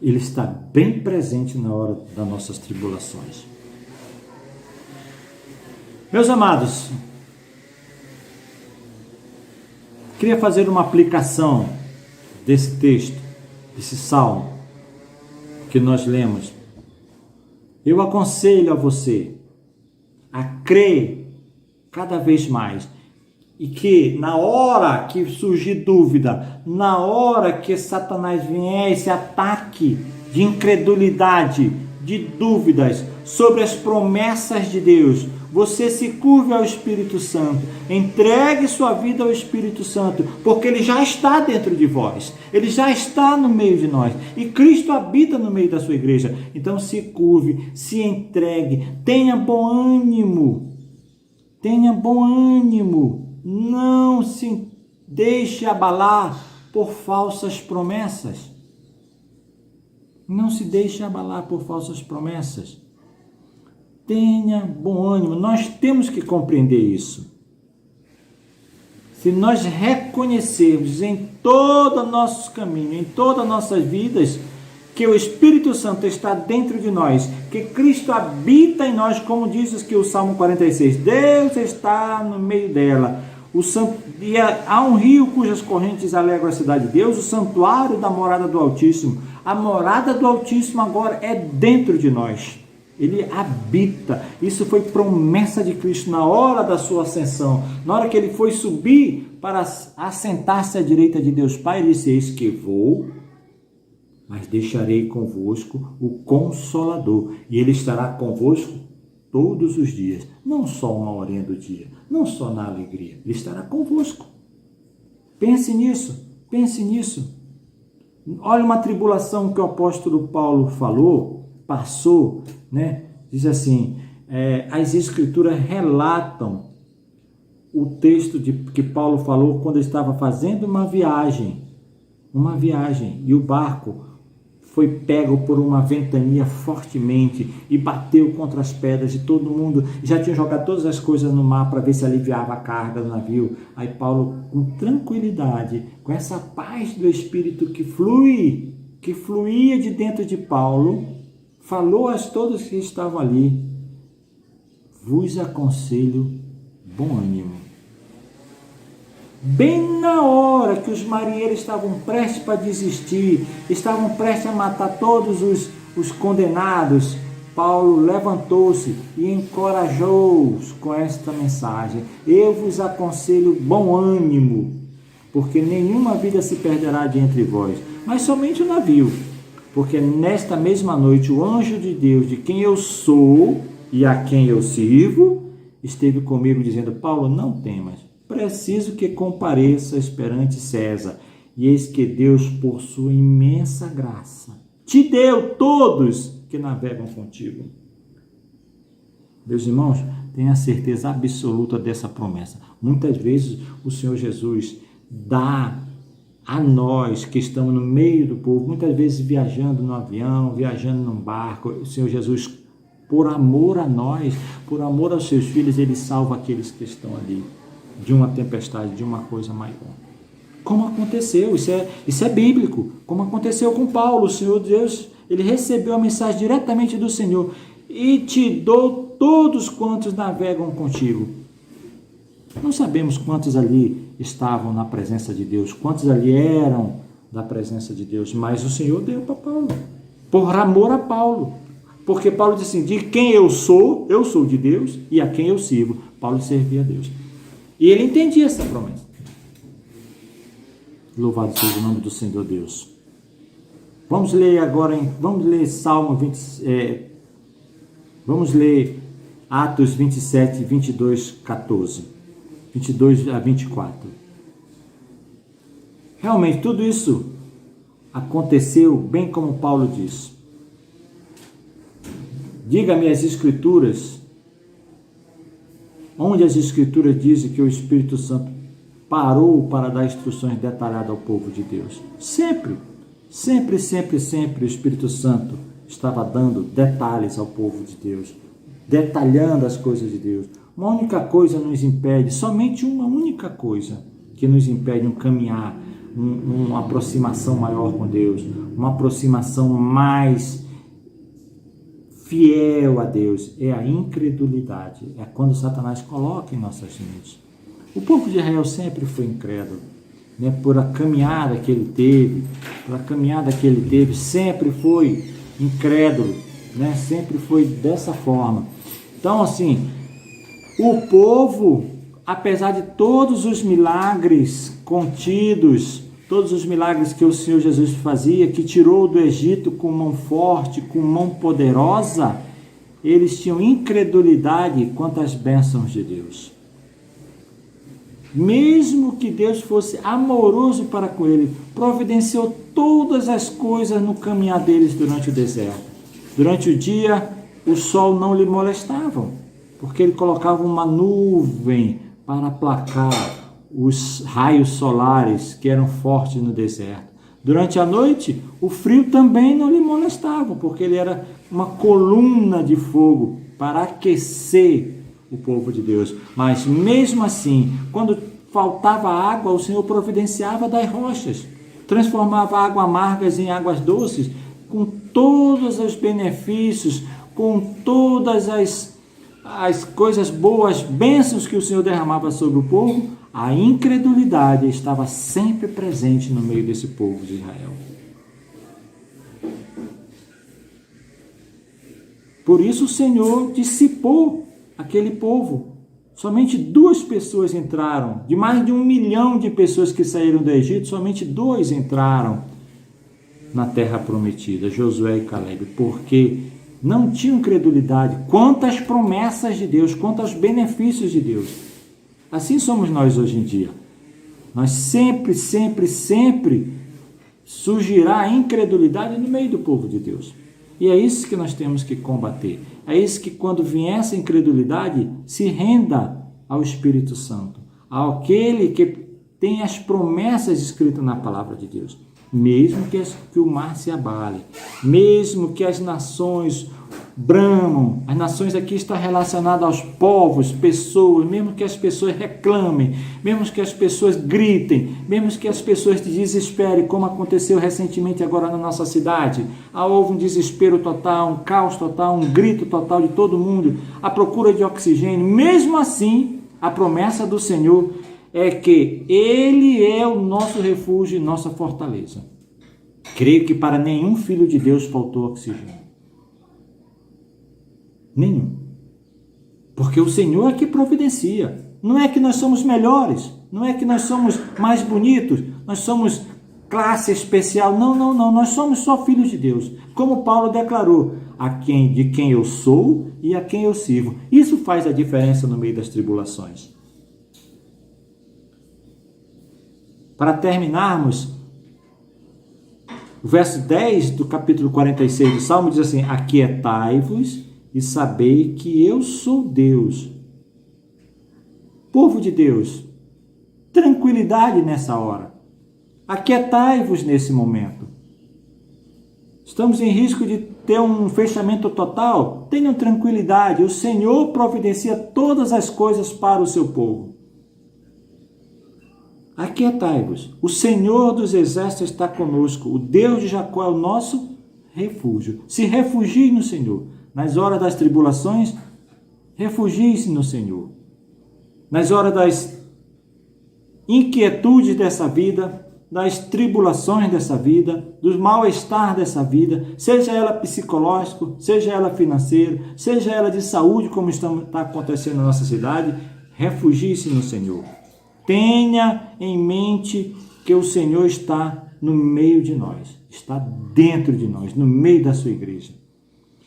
A: Ele está bem presente na hora das nossas tribulações. Meus amados, queria fazer uma aplicação desse texto, desse salmo que nós lemos. Eu aconselho a você a crer cada vez mais, e que na hora que surgir dúvida, na hora que Satanás vier esse ataque de incredulidade, de dúvidas sobre as promessas de Deus, você se curve ao Espírito Santo, entregue sua vida ao Espírito Santo, porque ele já está dentro de vós, ele já está no meio de nós, e Cristo habita no meio da sua igreja. Então se curve, se entregue, tenha bom ânimo, não se deixe abalar por falsas promessas, não se deixe abalar por falsas promessas. Tenha bom ânimo. Nós temos que compreender isso. Se nós reconhecermos em todo o nosso caminho, em todas as nossas vidas, que o Espírito Santo está dentro de nós, que Cristo habita em nós, como diz aqui o Salmo 46, Deus está no meio dela. E há um rio cujas correntes alegram a cidade de Deus, o santuário da morada do Altíssimo. A morada do Altíssimo agora é dentro de nós. Ele habita. Isso foi promessa de Cristo na hora da sua ascensão. Na hora que ele foi subir para assentar-se à direita de Deus Pai, ele disse: eis que vou, mas deixarei convosco o Consolador. E ele estará convosco todos os dias. Não só uma horinha do dia, não só na alegria. Ele estará convosco. Pense nisso. Olha uma tribulação que o apóstolo Paulo passou, né? Diz assim, as escrituras relatam o texto que Paulo falou quando estava fazendo uma viagem, e o barco foi pego por uma ventania fortemente e bateu contra as pedras, e todo mundo já tinha jogado todas as coisas no mar para ver se aliviava a carga do navio. Aí Paulo, com tranquilidade, com essa paz do Espírito que fluía de dentro de Paulo, falou a todos que estavam ali: vos aconselho bom ânimo. Bem na hora que os marinheiros estavam prestes para desistir, estavam prestes a matar todos os condenados, Paulo levantou-se e encorajou-os com esta mensagem: eu vos aconselho bom ânimo, porque nenhuma vida se perderá de entre vós, mas somente o navio. Porque nesta mesma noite o anjo de Deus, de quem eu sou e a quem eu sirvo, esteve comigo dizendo: Paulo, não temas. Preciso que compareças perante César, e eis que Deus, por sua imensa graça, te deu todos que navegam contigo. Meus irmãos, tenha certeza absoluta dessa promessa. Muitas vezes o Senhor Jesus dá a nós que estamos no meio do povo, muitas vezes viajando no avião, viajando num barco, o Senhor Jesus, por amor a nós, por amor aos seus filhos, Ele salva aqueles que estão ali de uma tempestade, de uma coisa maior. Como aconteceu, isso é bíblico, como aconteceu com Paulo. O Senhor Deus, ele recebeu a mensagem diretamente do Senhor: e te dou todos quantos navegam contigo. Não sabemos quantos ali estavam na presença de Deus, quantos ali eram da presença de Deus, mas o Senhor deu para Paulo, por amor a Paulo, porque Paulo disse assim: de quem eu sou de Deus, e a quem eu sirvo. Paulo servia a Deus. E ele entendia essa promessa. Louvado seja o nome do Senhor Deus. Vamos ler agora, vamos ler Salmo 20, vamos ler Atos 27, 22, 14, 22 a 24. Realmente tudo isso aconteceu bem como Paulo diz. Diga-me as Escrituras, onde as Escrituras dizem que o Espírito Santo parou para dar instruções detalhadas ao povo de Deus. Sempre o Espírito Santo estava dando detalhes ao povo de Deus, detalhando as coisas de Deus. Uma única coisa nos impede, somente uma única coisa que nos impede um caminhar, uma aproximação maior com Deus, uma aproximação mais fiel a Deus, é a incredulidade. É quando Satanás coloca em nossas mentes. O povo de Israel sempre foi incrédulo, né? Por a caminhada que ele teve, sempre foi incrédulo, né? Sempre foi dessa forma. Então, assim, o povo, apesar de todos os milagres contidos, todos os milagres que o Senhor Jesus fazia, que tirou do Egito com mão forte, com mão poderosa, eles tinham incredulidade quanto às bênçãos de Deus. Mesmo que Deus fosse amoroso para com ele, providenciou todas as coisas no caminhar deles durante o deserto. Durante o dia, o sol não lhe molestava, porque ele colocava uma nuvem para aplacar os raios solares que eram fortes no deserto. Durante a noite, o frio também não lhe molestava, porque ele era uma coluna de fogo para aquecer o povo de Deus. Mas mesmo assim, quando faltava água, o Senhor providenciava das rochas, transformava águas amargas em águas doces, com todos os benefícios, com todas as coisas boas, bênçãos que o Senhor derramava sobre o povo. A incredulidade estava sempre presente no meio desse povo de Israel. Por isso o Senhor dissipou aquele povo. Somente 2 pessoas entraram. De mais de 1 milhão de pessoas que saíram do Egito, somente 2 entraram na terra prometida, Josué e Caleb, porque não tinham credulidade quanto às promessas de Deus, quanto aos benefícios de Deus. Assim somos nós hoje em dia. Nós sempre surgirá a incredulidade no meio do povo de Deus. E é isso que nós temos que combater. É isso que, quando vier essa incredulidade, se renda ao Espírito Santo, àquele que tem as promessas escritas na palavra de Deus. mesmo que o mar se abale, mesmo que as nações bramam, as nações aqui estão relacionadas aos povos, pessoas, mesmo que as pessoas reclamem, mesmo que as pessoas gritem, mesmo que as pessoas se desesperem, como aconteceu recentemente agora na nossa cidade. Houve um desespero total, um caos total, um grito total de todo mundo, a procura de oxigênio. Mesmo assim, a promessa do Senhor é que Ele é o nosso refúgio e nossa fortaleza. Creio que para nenhum filho de Deus faltou oxigênio. Nenhum. Porque o Senhor é que providencia. Não é que nós somos melhores, não é que nós somos mais bonitos, nós somos classe especial. Não, não, não. Nós somos só filhos de Deus. Como Paulo declarou, de quem eu sou e a quem eu sirvo. Isso faz a diferença no meio das tribulações. Para terminarmos, o verso 10 do capítulo 46 do Salmo diz assim: aquietai-vos e sabei que eu sou Deus. Povo de Deus, tranquilidade nessa hora. Aquietai-vos nesse momento. Estamos em risco de ter um fechamento total. Tenham tranquilidade. O Senhor providencia todas as coisas para o seu povo. Aquietai-vos. O Senhor dos exércitos está conosco. O Deus de Jacó é o nosso refúgio. Se refugie no Senhor. Nas horas das tribulações, refugie-se no Senhor. Nas horas das inquietudes dessa vida, das tribulações dessa vida, dos mal-estar dessa vida, seja ela psicológico, seja ela financeiro, seja ela de saúde, como está acontecendo na nossa cidade, refugie-se no Senhor. Tenha em mente que o Senhor está no meio de nós, está dentro de nós, no meio da sua igreja.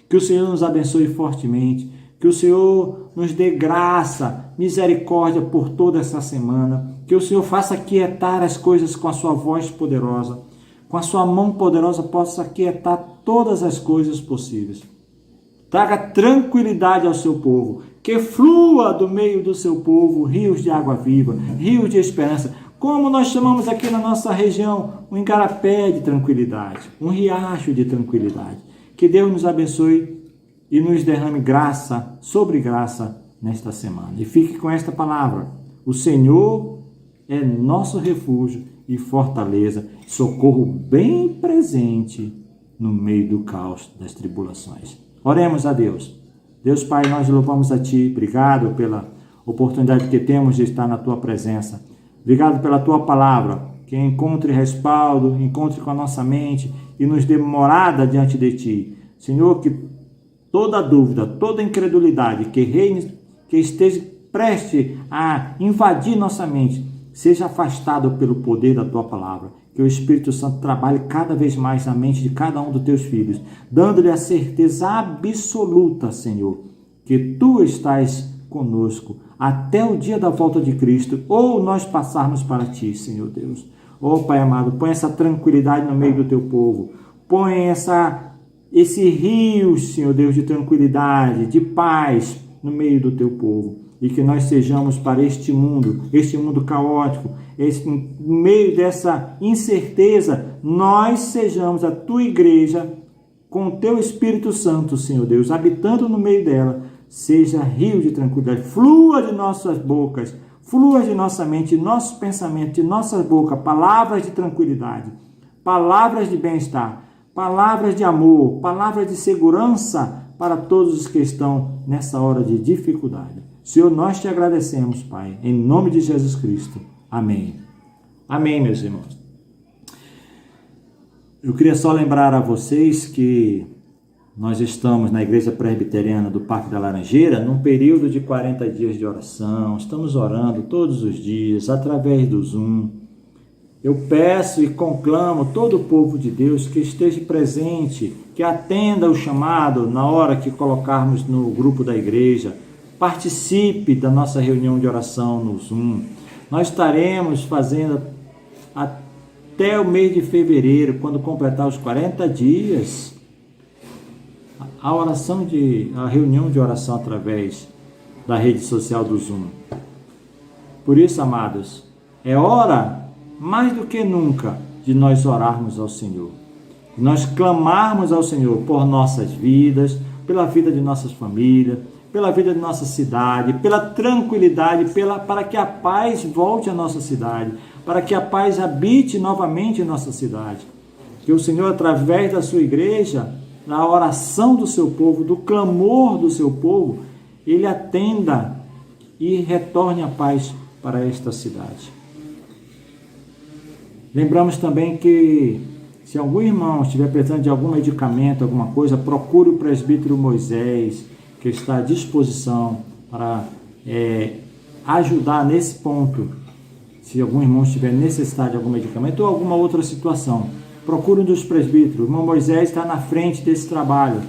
A: Que o Senhor nos abençoe fortemente, que o Senhor nos dê graça, misericórdia por toda essa semana, que o Senhor faça aquietar as coisas com a sua voz poderosa, com a sua mão poderosa possa aquietar todas as coisas possíveis. Traga tranquilidade ao seu povo, que flua do meio do seu povo rios de água viva, rios de esperança, como nós chamamos aqui na nossa região, um igarapé de tranquilidade, um riacho de tranquilidade. Que Deus nos abençoe e nos derrame graça sobre graça nesta semana. E fique com esta palavra: o Senhor é nosso refúgio e fortaleza, socorro bem presente no meio do caos das tribulações. Oremos a Deus. Deus Pai, nós louvamos a Ti. Obrigado pela oportunidade que temos de estar na Tua presença. Obrigado pela Tua palavra, que encontre respaldo, encontre com a nossa mente e nos dê morada diante de Ti. Senhor, que toda dúvida, toda incredulidade que esteja preste a invadir nossa mente, seja afastado pelo poder da Tua palavra. Que o Espírito Santo trabalhe cada vez mais na mente de cada um dos Teus filhos, dando-lhe a certeza absoluta, Senhor, que Tu estás conosco até o dia da volta de Cristo, ou nós passarmos para Ti, Senhor Deus. Oh, Pai amado, põe essa tranquilidade no meio do Teu povo, põe esse rio, Senhor Deus, de tranquilidade, de paz no meio do Teu povo, e que nós sejamos para este mundo caótico, no meio dessa incerteza, nós sejamos a Tua igreja com o Teu Espírito Santo, Senhor Deus, habitando no meio dela, seja rio de tranquilidade, flua de nossas bocas, flua de nossa mente, de nossos pensamentos, de nossas bocas, palavras de tranquilidade, palavras de bem-estar, palavras de amor, palavras de segurança para todos os que estão nessa hora de dificuldade. Senhor, nós Te agradecemos, Pai, em nome de Jesus Cristo. Amém. Amém, meus irmãos. Eu queria só lembrar a vocês que nós estamos na Igreja Presbiteriana do Parque da Laranjeira num período de 40 dias de oração. Estamos orando todos os dias através do Zoom. Eu peço e conclamo todo o povo de Deus que esteja presente, que atenda o chamado na hora que colocarmos no grupo da igreja. Participe da nossa reunião de oração no Zoom. Nós estaremos fazendo até o mês de fevereiro, quando completar os 40 dias, a reunião de oração através da rede social do Zoom. Por isso, amados, é hora, mais do que nunca, de nós orarmos ao Senhor, de nós clamarmos ao Senhor por nossas vidas, pela vida de nossas famílias, pela vida de nossa cidade, pela tranquilidade, para que a paz volte à nossa cidade, para que a paz habite novamente em nossa cidade. Que o Senhor, através da sua igreja, na oração do seu povo, do clamor do seu povo, Ele atenda e retorne a paz para esta cidade. Lembramos também que, se algum irmão estiver precisando de algum medicamento, alguma coisa, procure o presbítero Moisés, que está à disposição para ajudar nesse ponto. Se algum irmão estiver necessitado de algum medicamento ou alguma outra situação, procure um dos presbíteros. O irmão Moisés está na frente desse trabalho.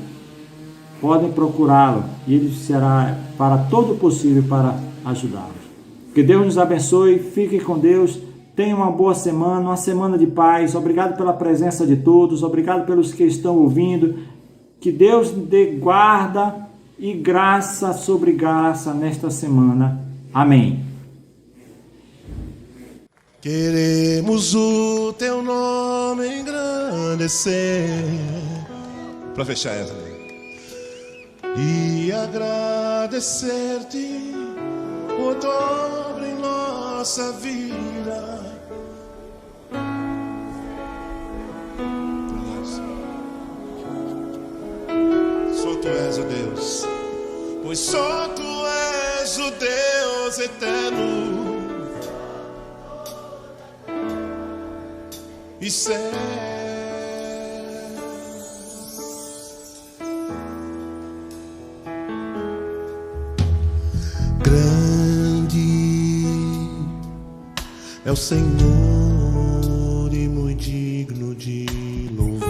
A: Podem procurá-lo e ele será para todo o possível para ajudá-los. Que Deus nos abençoe, fique com Deus, tenha uma boa semana, uma semana de paz. Obrigado pela presença de todos, obrigado pelos que estão ouvindo. Que Deus dê guarda e graça sobre graça nesta semana. Amém.
E: Queremos o teu nome engrandecer, para fechar essa, e agradecer-te por dobro em nossa vida. Só tu és o Deus, pois só tu és o Deus eterno e certo. Grande é o Senhor e muito digno de louvor.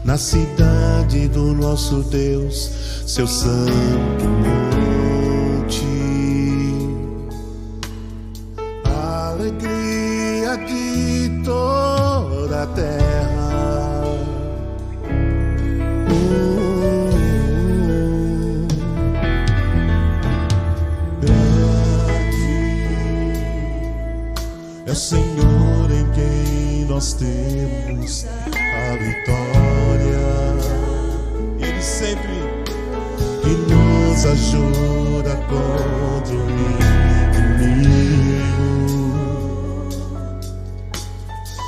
E: Na cidade do nosso Deus, seu santo monte, alegria de toda a terra. É o Senhor em quem nós temos a vitória. Ele sempre que nos ajuda contra o inimigo.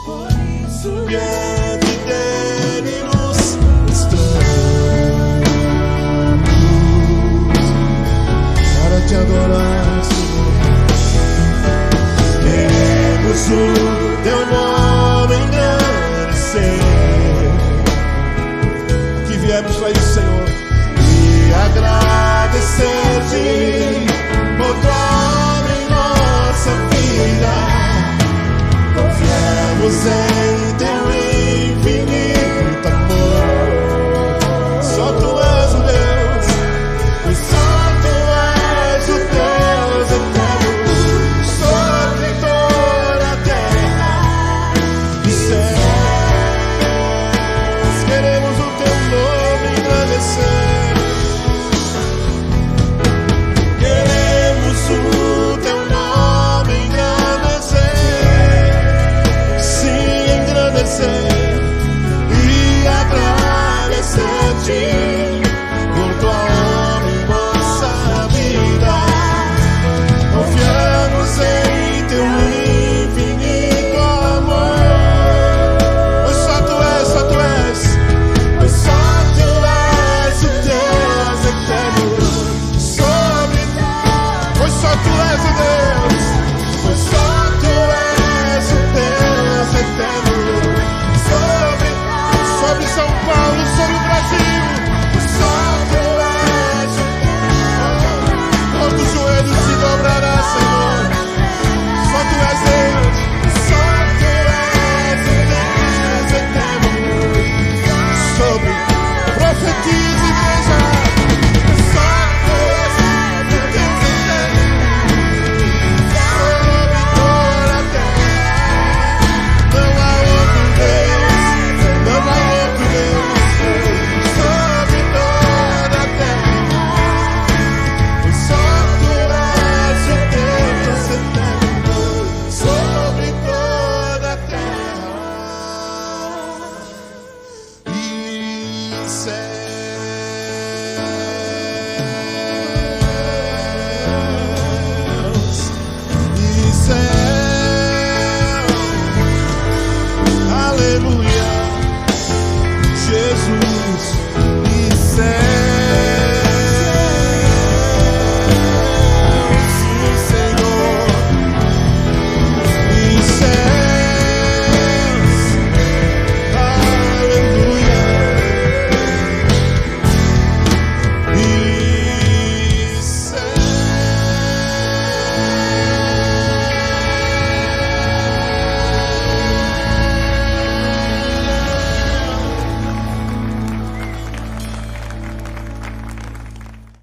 E: Por isso diante dele nos estamos para te adorar, Senhor. Queremos o teu nome engrandecer. Aqui viemos para isso, Senhor, e agradecer-te por tudo em nossa vida. Confiamos em teu infinito amor. Só tu és o Deus, pois só tu és o Deus eterno, sobre toda a terra e céus. Queremos o teu nome engrandecer. Queremos o teu nome engrandecer. Sim, engrandecer e agradecer-te por tua obra em nossa vida. Confiamos em teu infinito amor. Pois só tu és, pois só tu és o Deus eterno sobre. Pois só tu és o Deus.